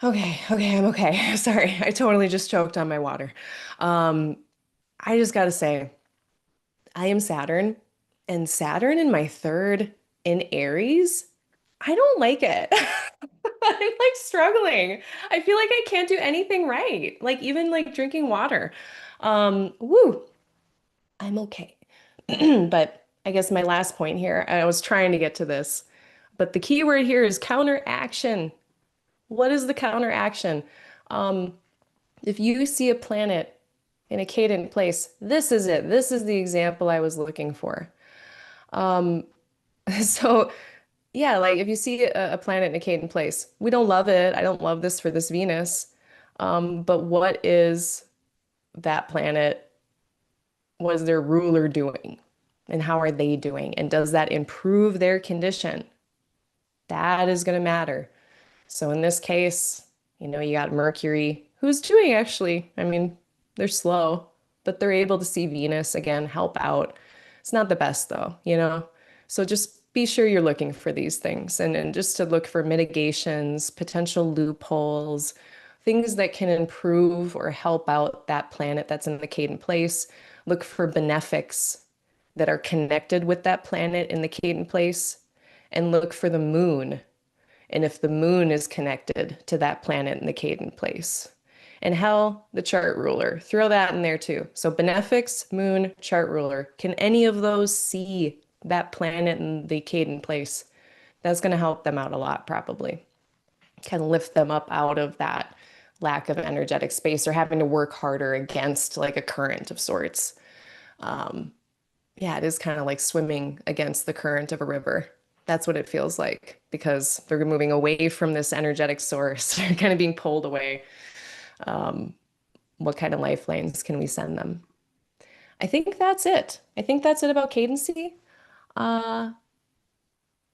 Okay, I'm okay. Sorry, I totally just choked on my water. Um, I just gotta say, I am Saturn, and Saturn in my third in Aries, I don't like it. I'm like struggling. I feel like I can't do anything right. Like even like drinking water. Woo, I'm okay. But I guess my last point here, I was trying to get to this, but the key word here is counteraction. What is the counteraction? Um, if you see a planet in a cadent place, this is it. This is the example I was looking for. Um, so yeah, like if you see a planet in a cadent place, we don't love it. I don't love this for this Venus. But what is that planet? What is their ruler doing? And how are they doing? And does that improve their condition? That is going to matter. So in this case, you got Mercury, who's doing actually, I mean, they're slow, but they're able to see Venus again, help out. It's not the best though. So just be sure you're looking for these things and just to look for mitigations, potential loopholes, things that can improve or help out that planet that's in the Cadent place. Look for benefics that are connected with that planet in the Cadent place, and look for the moon and if the moon is connected to that planet in the Cadent place. And hell, the chart ruler. Throw that in there too. So benefics, moon, chart ruler. Can any of those see that planet in the Cadent place? That's going to help them out a lot, probably. Can lift them up out of that lack of energetic space or having to work harder against like a current of sorts. Um, yeah, it is kind of like swimming against the current of a river. That's what it feels like because they're moving away from this energetic source. They're kind of being pulled away. Um, what kind of lifelines can we send them? I think that's it. I think that's it about cadency. Uh,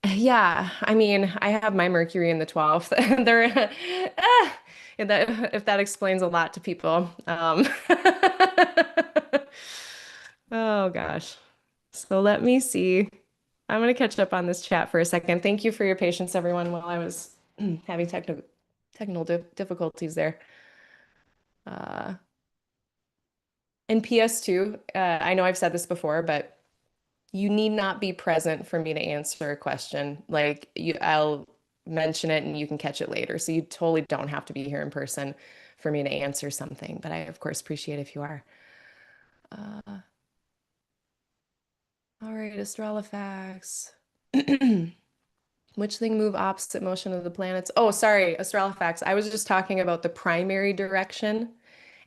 yeah, I mean, I have my Mercury in the 12th. They're, if that explains a lot to people. Oh gosh. So let me see. I'm going to catch up on this chat for a second. Thank you for your patience, everyone, while I was having technical difficulties there. Uh, and PS2, I know I've said this before, but you need not be present for me to answer a question. Like I'll mention it and you can catch it later. So you totally don't have to be here in person for me to answer something. But I, of course, appreciate if you are. Uh, all right, Astrolofax. Which thing move opposite motion of the planets? Oh, sorry, Astrolofax. I was just talking about the primary direction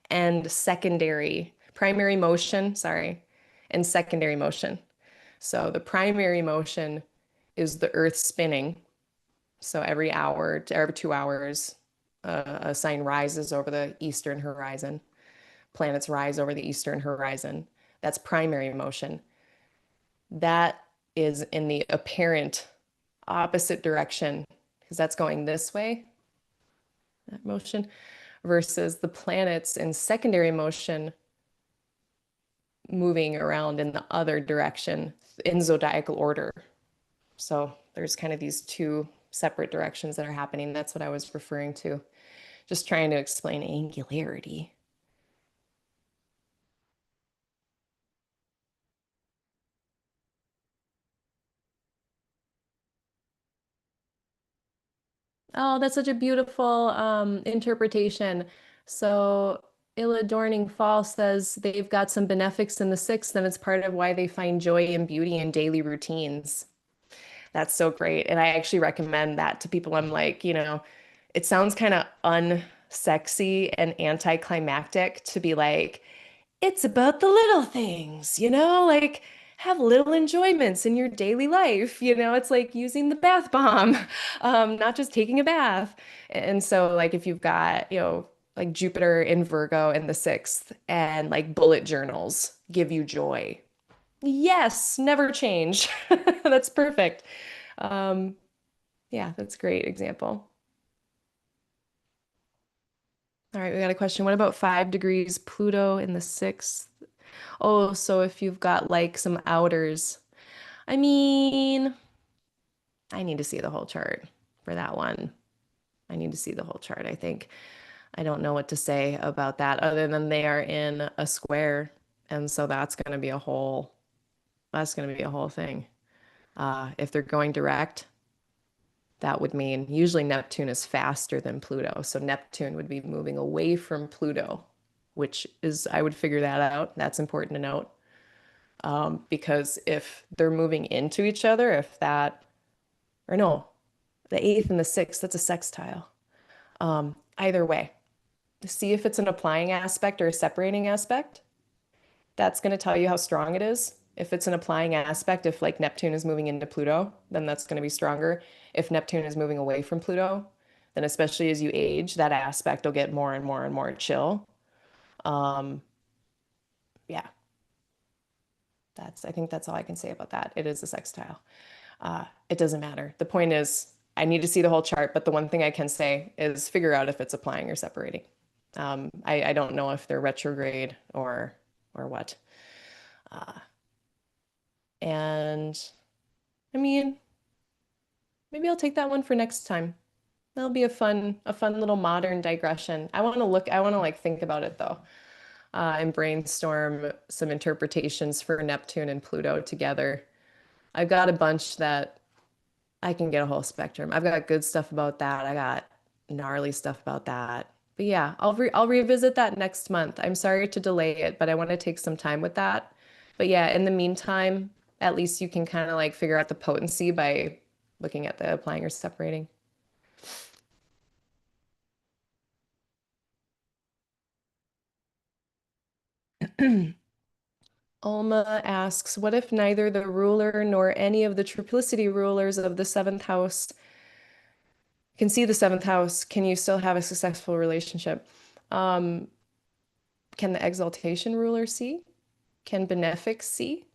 and secondary, primary motion, sorry, and secondary motion. So the primary motion is the Earth spinning. So every hour, every 2 hours, a sign rises over the eastern horizon. Planets rise over the eastern horizon. That's primary motion. That is in the apparent opposite direction because that's going this way, that motion, versus the planets in secondary motion moving around in the other direction in zodiacal order. So there's kind of these two separate directions that are happening. That's what I was referring to. Just trying to explain angularity. Oh, that's such a beautiful interpretation. So, ill adorning fall says they've got some benefics in the sixth, and it's part of why they find joy and beauty in daily routines. That's so great. And I actually recommend that to people. I'm like, it sounds kind of unsexy and anticlimactic to be like, it's about the little things, like have little enjoyments in your daily life. It's like using the bath bomb, not just taking a bath. And so, like, if you've got, like Jupiter in Virgo in the sixth and like bullet journals give you joy. Yes, never change. That's perfect. Um, yeah, that's a great example. All right, we got a question. What about 5 degrees Pluto in the sixth? Oh, so if you've got like some outers, I mean, I need to see the whole chart for that one. I need to see the whole chart, I think. I don't know what to say about that other than they are in a square. And so that's going to be a whole. That's going to be a whole thing. If they're going direct, that would mean usually Neptune is faster than Pluto. So Neptune would be moving away from Pluto, which is, I would figure that out. That's important to note. Because if they're moving into each other, if that, or no, the eighth and the sixth, that's a sextile. Either way, see if it's an applying aspect or a separating aspect. That's going to tell you how strong it is. If it's an applying aspect, if like Neptune is moving into Pluto, then that's going to be stronger. If Neptune is moving away from Pluto, then especially as you age, that aspect will get more and more and more chill. Um, yeah, I think that's all I can say about that. It is a sextile. It doesn't matter. The point is, I need to see the whole chart, but the one thing I can say is figure out if it's applying or separating. I don't know if they're retrograde or what. Uh, and I mean, maybe I'll take that one for next time. That'll be a fun little modern digression. I want to like think about it though, and brainstorm some interpretations for Neptune and Pluto together. I've got a bunch that I can get a whole spectrum. I've got good stuff about that. I got gnarly stuff about that. But yeah, I'll revisit that next month. I'm sorry to delay it, but I want to take some time with that. But yeah, in the meantime, at least you can kind of like figure out the potency by looking at the applying or separating. Alma asks, what if neither the ruler nor any of the triplicity rulers of the seventh house can see the seventh house? Can you still have a successful relationship? Um, can the exaltation ruler see? Can benefics see?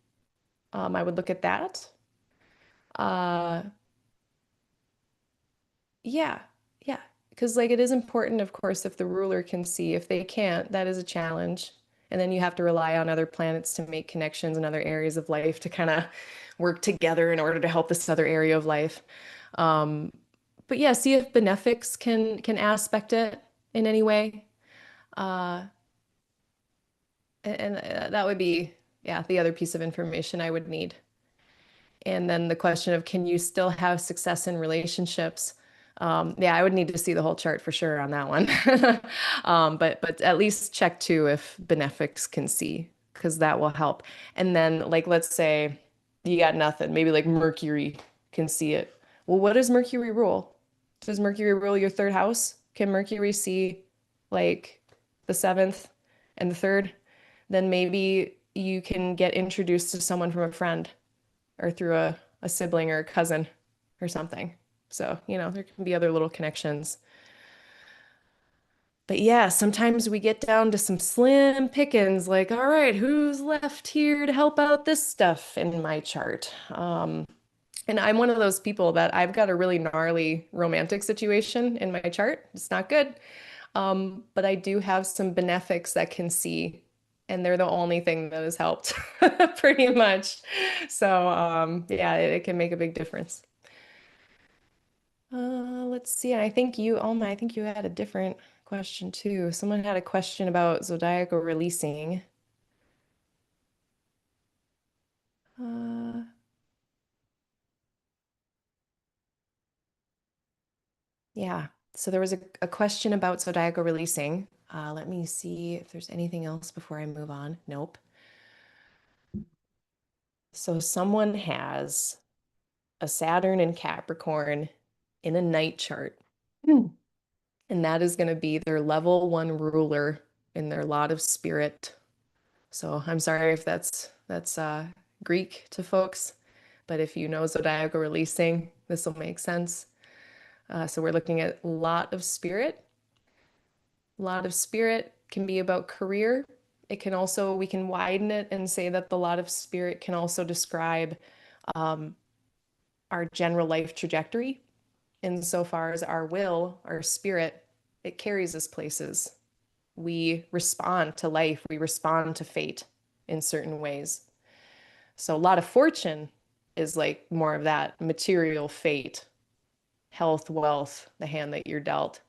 I would look at that. Uh, yeah, yeah. Because like it is important, of course, if the ruler can see. If they can't, that is a challenge. And then you have to rely on other planets to make connections in other areas of life to kind of work together in order to help this other area of life. Um, but yeah, see if benefics can aspect it in any way. Uh, and that would be, yeah, the other piece of information I would need. And then the question of can you still have success in relationships? Yeah, I would need to see the whole chart for sure on that one. But at least check too if benefics can see, because that will help. And then like let's say you got nothing, maybe like Mercury can see it. Well, what does Mercury rule? Does Mercury rule your third house? Can Mercury see like the seventh and the third? Then maybe you can get introduced to someone from a friend or through a sibling or a cousin or something. So, you know, there can be other little connections. But yeah, sometimes we get down to some slim pickings, like, all right, who's left here to help out this stuff in my chart? And I'm one of those people that I've got a really gnarly romantic situation in my chart. It's not good. But I do have some benefics that can see, and they're the only thing that has helped pretty much. So, yeah, it can make a big difference. Let's see. And I think you, Alma, I think you had a different question too. Someone had a question about zodiacal releasing. Uh, yeah. So there was a question about zodiacal releasing. Let me see if there's anything else before I move on. Nope. So someone has a Saturn in Capricorn in a night chart. Hmm. And that is going to be their level one ruler in their lot of spirit. So I'm sorry if that's Greek to folks, but if you know zodiacal releasing, this will make sense. So we're looking at lot of spirit. Lot of spirit can be about career. It can also, we can widen it and say that the lot of spirit can also describe um, our general life trajectory. Insofar as our will, our spirit, it carries us places. We respond to life, we respond to fate in certain ways. So a lot of fortune is like more of that material fate, health, wealth, the hand that you're dealt.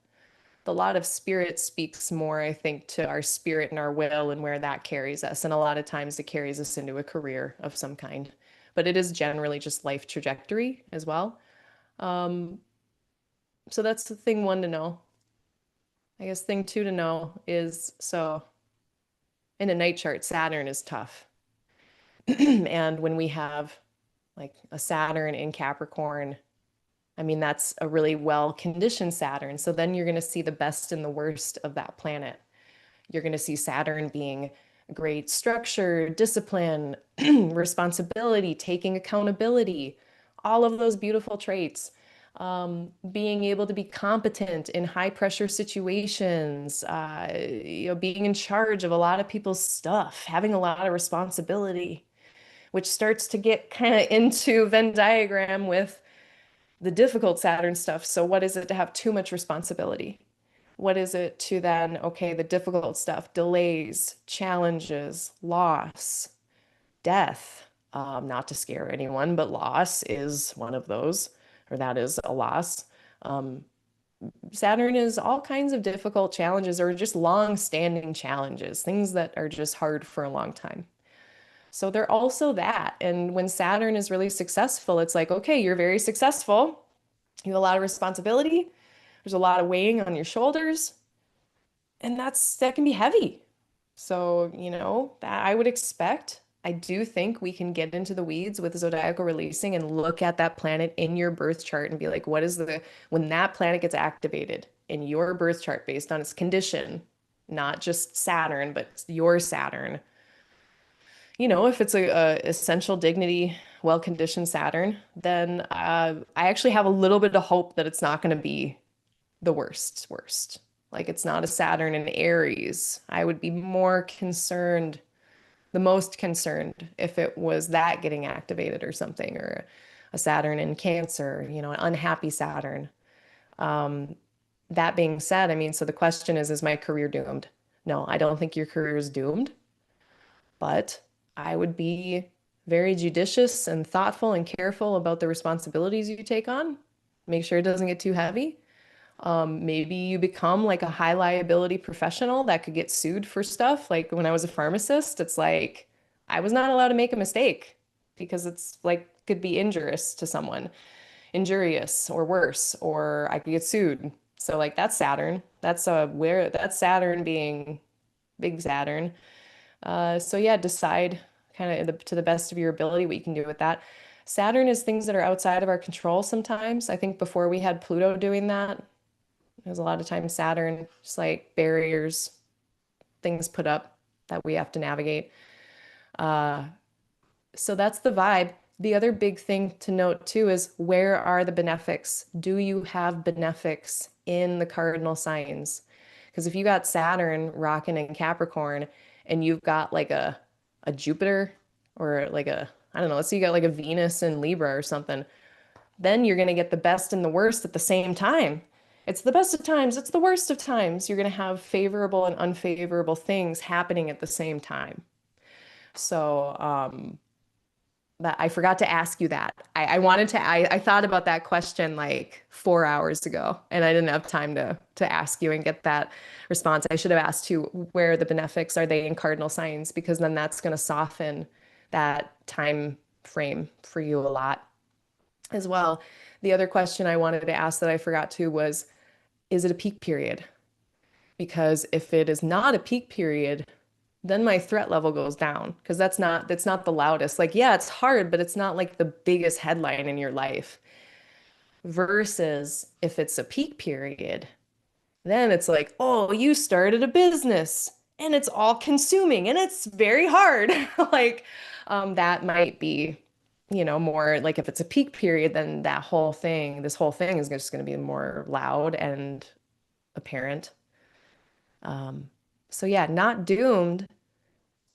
The lot of spirit speaks more, I think, to our spirit and our will and where that carries us. And a lot of times it carries us into a career of some kind. but it is generally just life trajectory as well. Um, so that's the thing one to know. I guess thing two to know is so in a night chart, Saturn is tough. And when we have like a Saturn in Capricorn, I mean, that's a really well conditioned Saturn. So then you're going to see the best and the worst of that planet. You're going to see Saturn being great structure, discipline, responsibility, taking accountability, all of those beautiful traits. Being able to be competent in high pressure situations, being in charge of a lot of people's stuff, having a lot of responsibility, which starts to get kind of into Venn diagram with the difficult Saturn stuff. So, what is it to have too much responsibility? What is it to then, okay, the difficult stuff, delays, challenges, loss, death? Not to scare anyone, but loss is one of those, or that is a loss. Um, Saturn is all kinds of difficult challenges or just long-standing challenges, things that are just hard for a long time. So they're also that. And when Saturn is really successful, it's like, okay, you're very successful. You have a lot of responsibility. There's a lot of weighing on your shoulders, and that can be heavy. So, that I would expect. I do think we can get into the weeds with zodiacal releasing and look at that planet in your birth chart and be like, when that planet gets activated in your birth chart based on its condition, not just Saturn, but your Saturn. If it's a essential dignity, well-conditioned Saturn, then I actually have a little bit of hope that it's not going to be the worst. Like it's not a Saturn in Aries. I would be more concerned, the most concerned, if it was that getting activated or something, or a Saturn in Cancer, an unhappy Saturn. Um, that being said, I mean, so the question is my career doomed? No, I don't think your career is doomed, but I would be very judicious and thoughtful and careful about the responsibilities you take on. Make sure it doesn't get too heavy. Maybe you become like a high liability professional that could get sued for stuff. Like when I was a pharmacist, it's like I was not allowed to make a mistake because it's like could be injurious to someone, injurious or worse, or I could get sued. So like that's Saturn. That's Saturn being big Saturn. So yeah, decide kind of to the best of your ability what you can do with that. Saturn is things that are outside of our control sometimes. I think before we had Pluto doing that, there's a lot of times Saturn, just like barriers, things put up that we have to navigate. Uh, so that's the vibe. The other big thing to note too is where are the benefics? Do you have benefics in the cardinal signs? Because if you got Saturn rocking in Capricorn and you've got like a Jupiter or like I don't know, let's say you got like a Venus in Libra or something, then you're going to get the best and the worst at the same time. It's the best of times, it's the worst of times. You're going to have favorable and unfavorable things happening at the same time. So, that I forgot to ask you that. I thought about that question like 4 hours ago, and I didn't have time to ask you and get that response. I should have asked you where are the benefics are they in cardinal signs, because then that's going to soften that time frame for you a lot as well. The other question I wanted to ask that I forgot to was, is it a peak period? Because if it is not a peak period, then my threat level goes down because that's not the loudest. Like, yeah, it's hard, but it's not like the biggest headline in your life. Versus if it's a peak period, then it's like, oh, you started a business and it's all consuming and it's very hard. Like, that might be, more like if it's a peak period, then this whole thing is just going to be more loud and apparent. Um, so yeah, not doomed,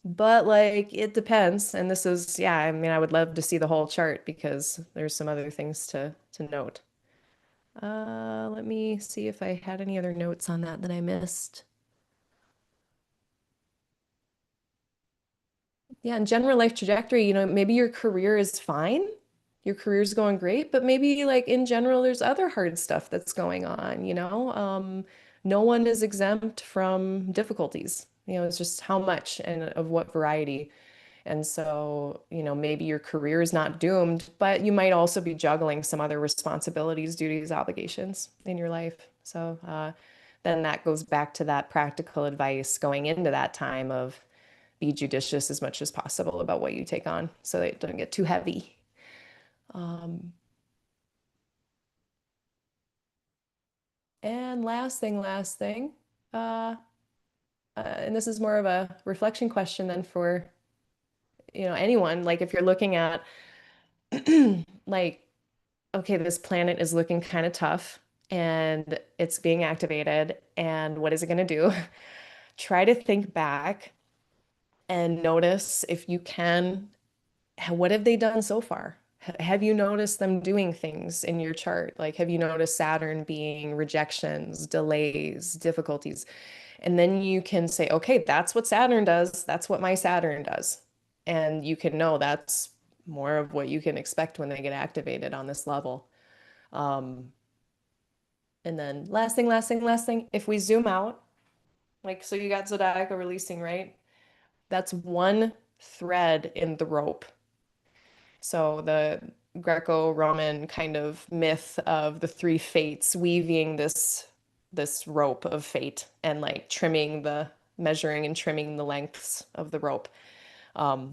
but like it depends. And this is, yeah, I mean, I would love to see the whole chart because there's some other things to note. Let me see if I had any other notes on that I missed. Yeah, in general life trajectory, maybe your career is fine. Your career's going great, but maybe like in general, there's other hard stuff that's going on. No one is exempt from difficulties. It's just how much and of what variety. And so, maybe your career is not doomed, but you might also be juggling some other responsibilities, duties, obligations in your life. So, then that goes back to that practical advice going into that time of be judicious as much as possible about what you take on so that it doesn't get too heavy. Um, and last thing, uh, and this is more of a reflection question than for, anyone. Like if you're looking at like, okay, this planet is looking kind of tough and it's being activated, and what is it going to do? Try to think back and notice if you can, what have they done so far? Have you noticed them doing things in your chart? Like, have you noticed Saturn being rejections, delays, difficulties? And then you can say, okay, that's what Saturn does. That's what my Saturn does. And you can know that's more of what you can expect when they get activated on this level. Um, and then last thing, if we zoom out, like, so you got zodiacal releasing, right? That's one thread in the rope. So the Greco-Roman kind of myth of the three fates weaving this rope of fate and like trimming the measuring and trimming the lengths of the rope.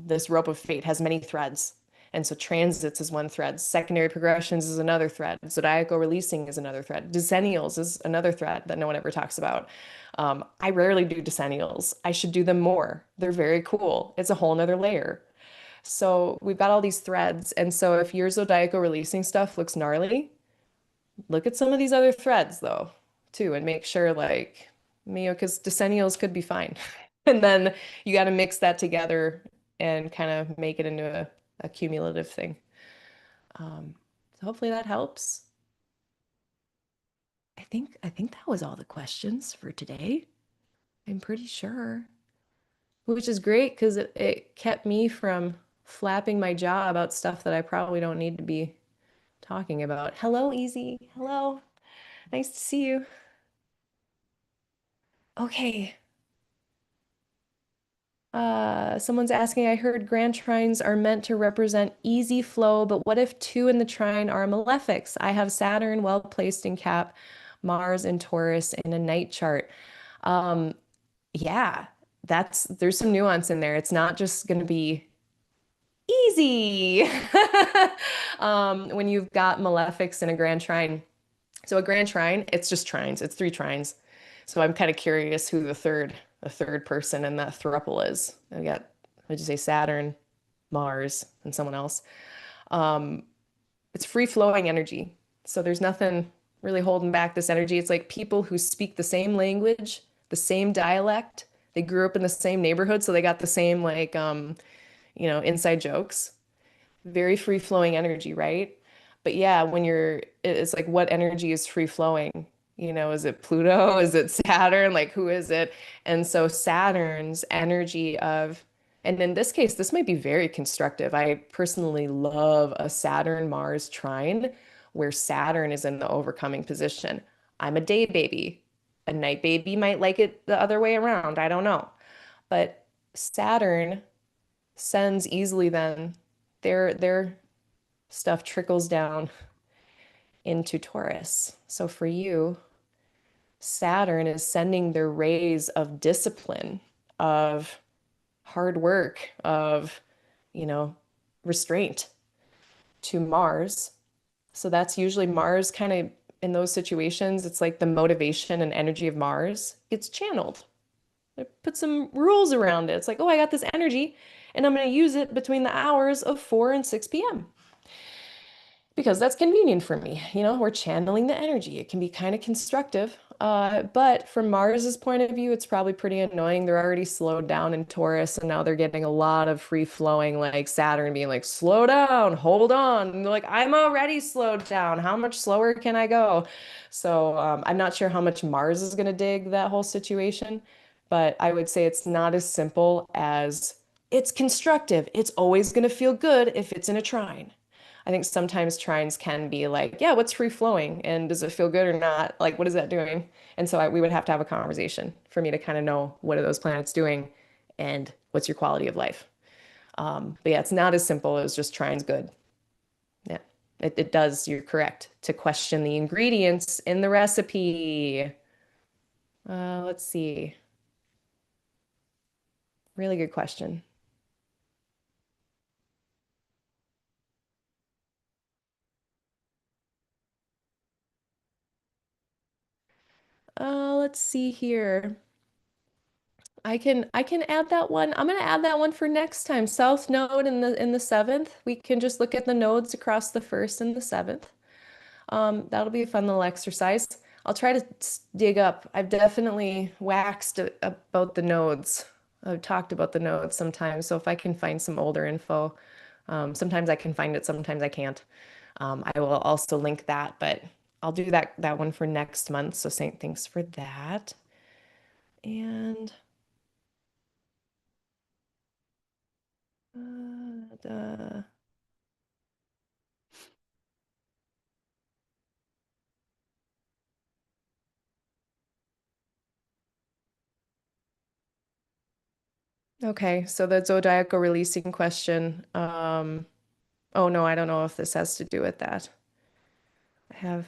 This rope of fate has many threads. And so transits is one thread, secondary progressions is another thread, zodiacal releasing is another thread, decennials is another thread that no one ever talks about. I rarely do decennials. I should do them more. They're very cool. It's a whole nother layer. So we've got all these threads. And so if your zodiacal releasing stuff looks gnarly, look at some of these other threads though, too, and make sure like, because decennials could be fine. And then you got to mix that together and kind of make it into a cumulative thing. So hopefully that helps. I think that was all the questions for today. I'm pretty sure. Which is great because it kept me from flapping my jaw about stuff that I probably don't need to be talking about. Hello, Easy. Hello. Nice to see you. Okay. Someone's asking, I heard grand trines are meant to represent easy flow, but what if two in the trine are malefics? I have Saturn well placed in Cap, Mars in Taurus in a night chart. Um, yeah, there's some nuance in there. It's not just going to be easy. When you've got malefics in a grand trine. So a grand trine, it's just trines. It's three trines. So I'm kind of curious who the third person in that thruple is. I got, what'd you say, Saturn, Mars, and someone else. Um, it's free flowing energy. So there's nothing really holding back this energy. It's like people who speak the same language, the same dialect. They grew up in the same neighborhood, so they got the same like inside jokes. Very free flowing energy, right? But yeah, it's like what energy is free flowing? Is it Pluto? Is it Saturn? Like who is it? And so Saturn's energy and in this case, this might be very constructive. I personally love a Saturn Mars trine where Saturn is in the overcoming position. I'm a day baby. A night baby might like it the other way around. I don't know. But Saturn sends easily then their stuff trickles down into Taurus. So for you, Saturn is sending their rays of discipline, of hard work, of, you know, restraint to Mars. So that's usually Mars kind of in those situations, it's like the motivation and energy of Mars gets channeled. They put some rules around it. It's like, oh, I got this energy and I'm going to use it between the hours of 4 and 6 p.m. because that's convenient for me. We're channeling the energy. It can be kind of constructive. But from Mars's point of view, it's probably pretty annoying. They're already slowed down in Taurus, and now they're getting a lot of free flowing, like Saturn being like, slow down, hold on. And they're like, I'm already slowed down. How much slower can I go? So I'm not sure how much Mars is going to dig that whole situation, but I would say it's not as simple as it's constructive. It's always going to feel good if it's in a trine. I think sometimes trines can be like, yeah, what's free flowing? And does it feel good or not? Like, what is that doing? And so we would have to have a conversation for me to kind of know what are those planets doing and what's your quality of life. But yeah, it's not as simple as just trines good. Yeah, it does, you're correct, to question the ingredients in the recipe. Let's see. Really good question. Let's see here. I can add that one. I'm gonna add that one for next time. South node in the seventh. We can just look at the nodes across the first and the seventh. That'll be a fun little exercise. I'll try to dig up. I've definitely waxed about the nodes. I've talked about the nodes sometimes. So if I can find some older info, sometimes I can find it, sometimes I can't. I will also link that, but I'll do that one for next month. So saying thanks for that. And the okay, so the zodiacal releasing question. Oh no, I don't know if this has to do with that. I have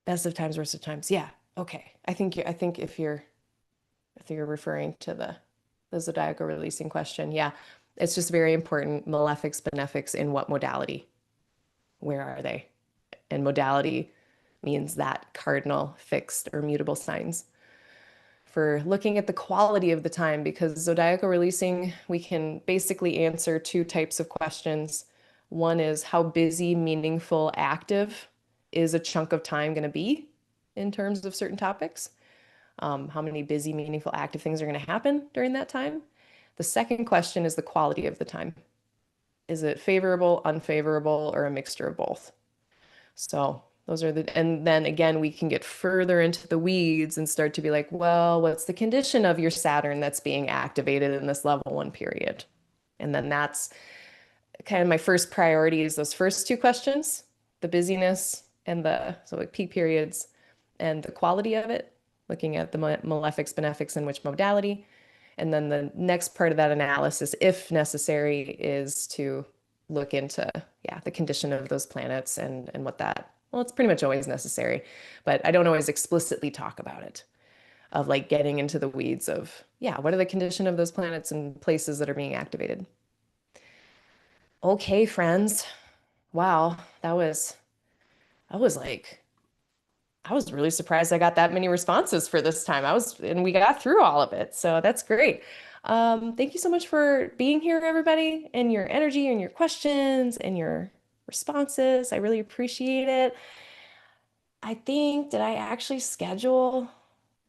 best of times, worst of times. Yeah. Okay. I think if you're referring to the zodiacal releasing question, yeah, it's just very important. Malefics, benefics in what modality? Where are they? And modality means that cardinal, fixed, or mutable signs. For looking at the quality of the time, because zodiacal releasing, we can basically answer two types of questions. One is how busy, meaningful, active is a chunk of time going to be in terms of certain topics? How many busy, meaningful, active things are going to happen during that time? The second question is the quality of the time. Is it favorable, unfavorable, or a mixture of both? So those are and then again, we can get further into the weeds and start to be like, well, what's the condition of your Saturn that's being activated in this level one period? And then that's kind of my first priority is those first two questions, the busyness and so like peak periods and the quality of it, looking at the malefics, benefics, and which modality. And then the next part of that analysis, if necessary, is to look into, yeah, the condition of those planets and what that, well, it's pretty much always necessary, but I don't always explicitly talk about it, of like getting into the weeds of, yeah, what are the condition of those planets and places that are being activated? Okay, friends. Wow, that was like I was really surprised I got that many responses for this time. And we got through all of it. So that's great. Thank you so much for being here, everybody, and your energy and your questions and your responses. I really appreciate it. I think, did I actually schedule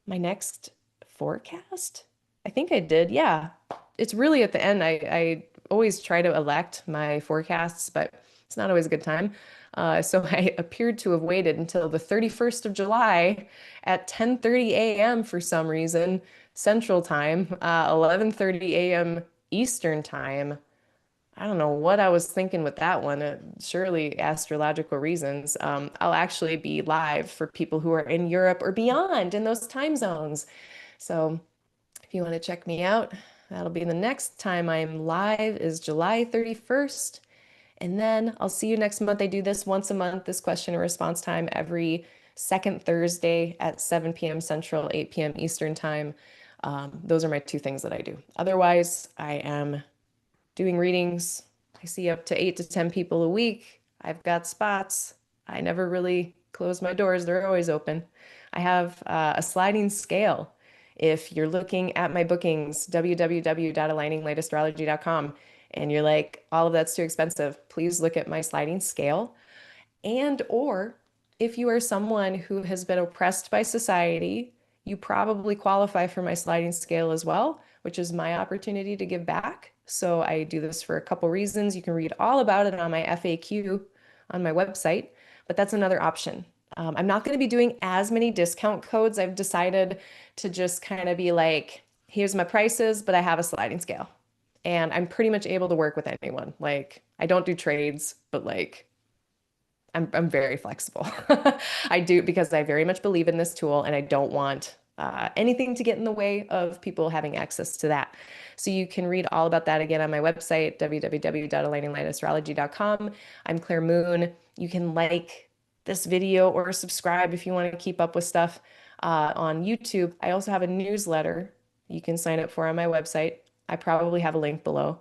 my next forecast? I think I did. Yeah. It's really at the end. I always try to elect my forecasts, but it's not always a good time. So I appeared to have waited until the 31st of July at 10:30 a.m. for some reason, Central Time, 11:30 a.m. Eastern Time. I don't know what I was thinking with that one. Surely astrological reasons. I'll actually be live for people who are in Europe or beyond in those time zones. So if you want to check me out, that'll be the next time I'm live is July 31st. And then I'll see you next month. I do this once a month, this question and response time every second Thursday at 7 p.m. Central, 8 p.m. Eastern Time. Those are my two things that I do. Otherwise, I am doing readings. I see up to 8 to 10 people a week. I've got spots. I never really close my doors, they're always open. I have a sliding scale. If you're looking at my bookings, www.aligninglightastrology.com, and you're like, all of that's too expensive, please look at my sliding scale. And or if you are someone who has been oppressed by society, you probably qualify for my sliding scale as well, which is my opportunity to give back. So I do this for a couple reasons. You can read all about it on my FAQ on my website, but that's another option. I'm not going to be doing as many discount codes. I've decided to just kind of be like, here's my prices, but I have a sliding scale. And I'm pretty much able to work with anyone. Like, I don't do trades, but like, I'm very flexible. I do because I very much believe in this tool and I don't want anything to get in the way of people having access to that. So you can read all about that again on my website, www.aligninglightastrology.com. I'm Claire Moon. You can like this video or subscribe if you want to keep up with stuff on YouTube. I also have a newsletter you can sign up for on my website. I probably have a link below.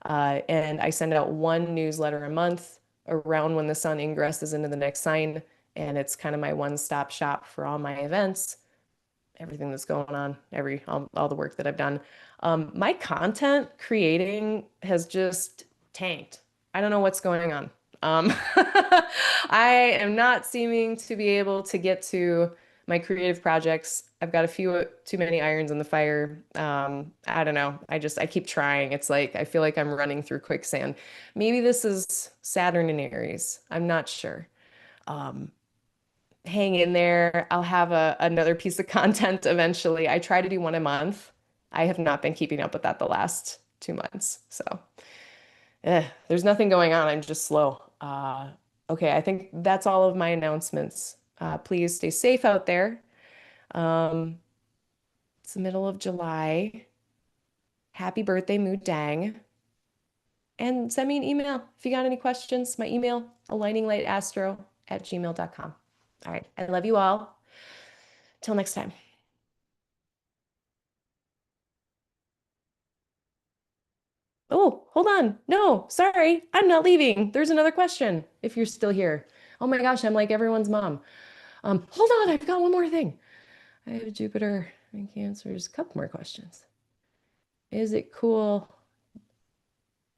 And I send out one newsletter a month around when the sun ingresses into the next sign. And it's kind of my one-stop shop for all my events, everything that's going on, all the work that I've done. My content creating has just tanked. I don't know what's going on. I am not seeming to be able to get to my creative projects. I've got a few too many irons in the fire. I don't know. I keep trying. It's like I feel like I'm running through quicksand. Maybe this is Saturn in Aries. I'm not sure. Um, Hang in there. I'll have another piece of content eventually. I try to do one a month. I have not been keeping up with that the last 2 months. So, there's nothing going on. I'm just slow. Okay, I think that's all of my announcements. Please stay safe out there. Um, it's the middle of July. Happy birthday, Moo Deng. And send me an email if you got any questions. My email, aligninglighastro@gmail.com. All right, I love you all. Till next time. Oh, hold on. No, sorry. I'm not leaving. There's another question if you're still here. Oh my gosh, I'm like everyone's mom. Hold on, I've got one more thing. I have Jupiter and Cancer's. A couple more questions. Is it cool?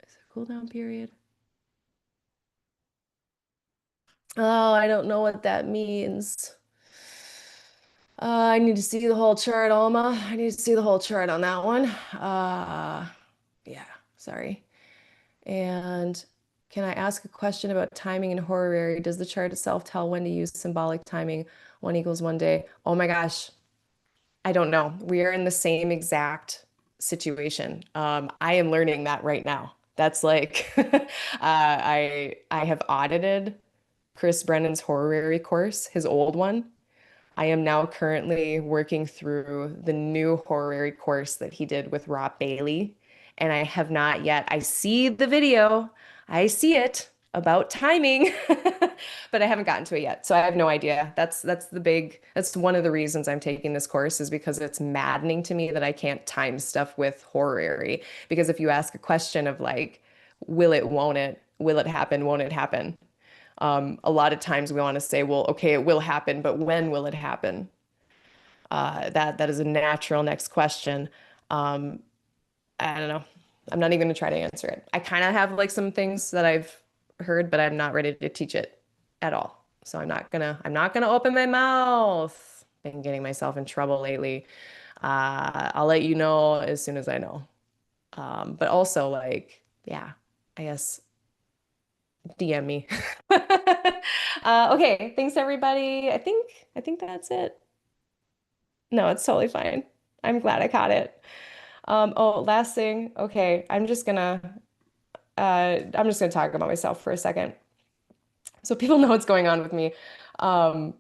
Is it a cool down period? Oh, I don't know what that means. I need to see the whole chart, Alma. I need to see the whole chart on that one. Yeah, sorry. And can I ask a question about timing and horary? Does the chart itself tell when to use symbolic timing? 1 = 1 day. Oh my gosh. I don't know. We are in the same exact situation. I am learning that right now. That's like I have audited Chris Brennan's horary course, his old one. I am now currently working through the new horary course that he did with Rob Bailey, and I have not yet. I see the video, I see it about timing, but I haven't gotten to it yet. So I have no idea. That's one of the reasons I'm taking this course is because it's maddening to me that I can't time stuff with horary. Because if you ask a question of like, will it happen, won't it happen? A lot of times we want to say, well, okay, it will happen, but when will it happen? That is a natural next question. Um, I don't know. I'm not even gonna try to answer it. I kind of have like some things that I've heard, but I'm not ready to teach it at all. So I'm not gonna open my mouth. Been getting myself in trouble lately. I'll let you know as soon as I know. But also like, yeah, I guess DM me. Okay, thanks everybody. I think that's it. No, it's totally fine. I'm glad I caught it. Oh, last thing. Okay, I'm just gonna talk about myself for a second. So people know what's going on with me. I'm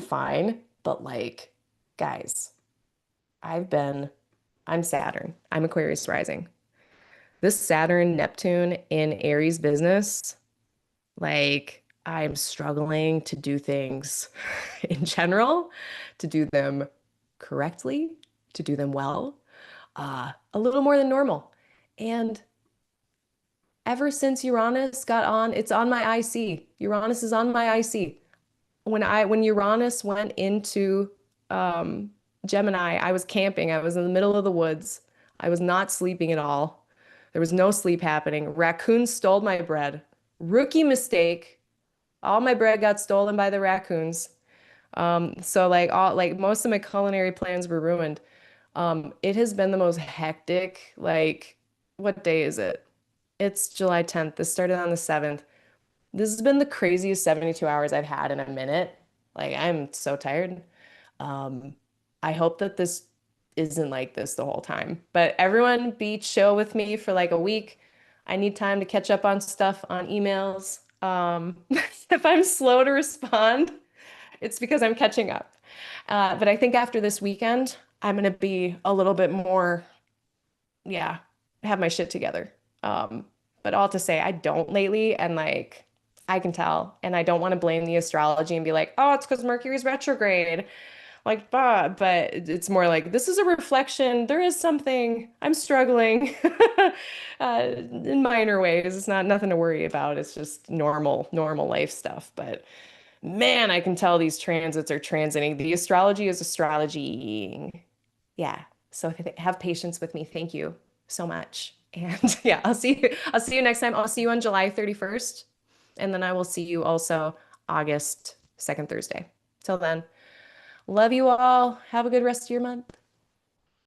fine, but like, guys, I've been, I'm Saturn. I'm Aquarius rising. This Saturn Neptune in Aries business. Like, I'm struggling to do things in general, to do them correctly, to do them well, a little more than normal. And ever since Uranus got on, it's on my IC. Uranus is on my IC. When Uranus went into Gemini, I was camping. I was in the middle of the woods. I was not sleeping at all. There was no sleep happening. Raccoons stole my bread. Rookie mistake. All my bread got stolen by the raccoons. So like most of my culinary plans were ruined. It has been the most hectic, like, what day is it? It's July 10th. This started on the 7th. This has been the craziest 72 hours I've had in a minute. Like, I'm so tired. Um, I hope that this isn't like this the whole time. But everyone be chill with me for like a week. I need time to catch up on stuff on emails. If I'm slow to respond, it's because I'm catching up. But I think after this weekend, I'm gonna be a little bit more, yeah, have my shit together. Um, but all to say, I don't lately, and like I can tell, and I don't want to blame the astrology and be like, oh, it's because Mercury's retrograde. Like, but it's more like this is a reflection. There is something I'm struggling in minor ways. It's not nothing to worry about. It's just normal life stuff. But man, I can tell these transits are transiting. The astrology is astrology. Yeah. So have patience with me. Thank you so much. And yeah, I'll see you next time. I'll see you on July 31st. And then I will see you also August 2nd Thursday. Till then, love you all. Have a good rest of your month.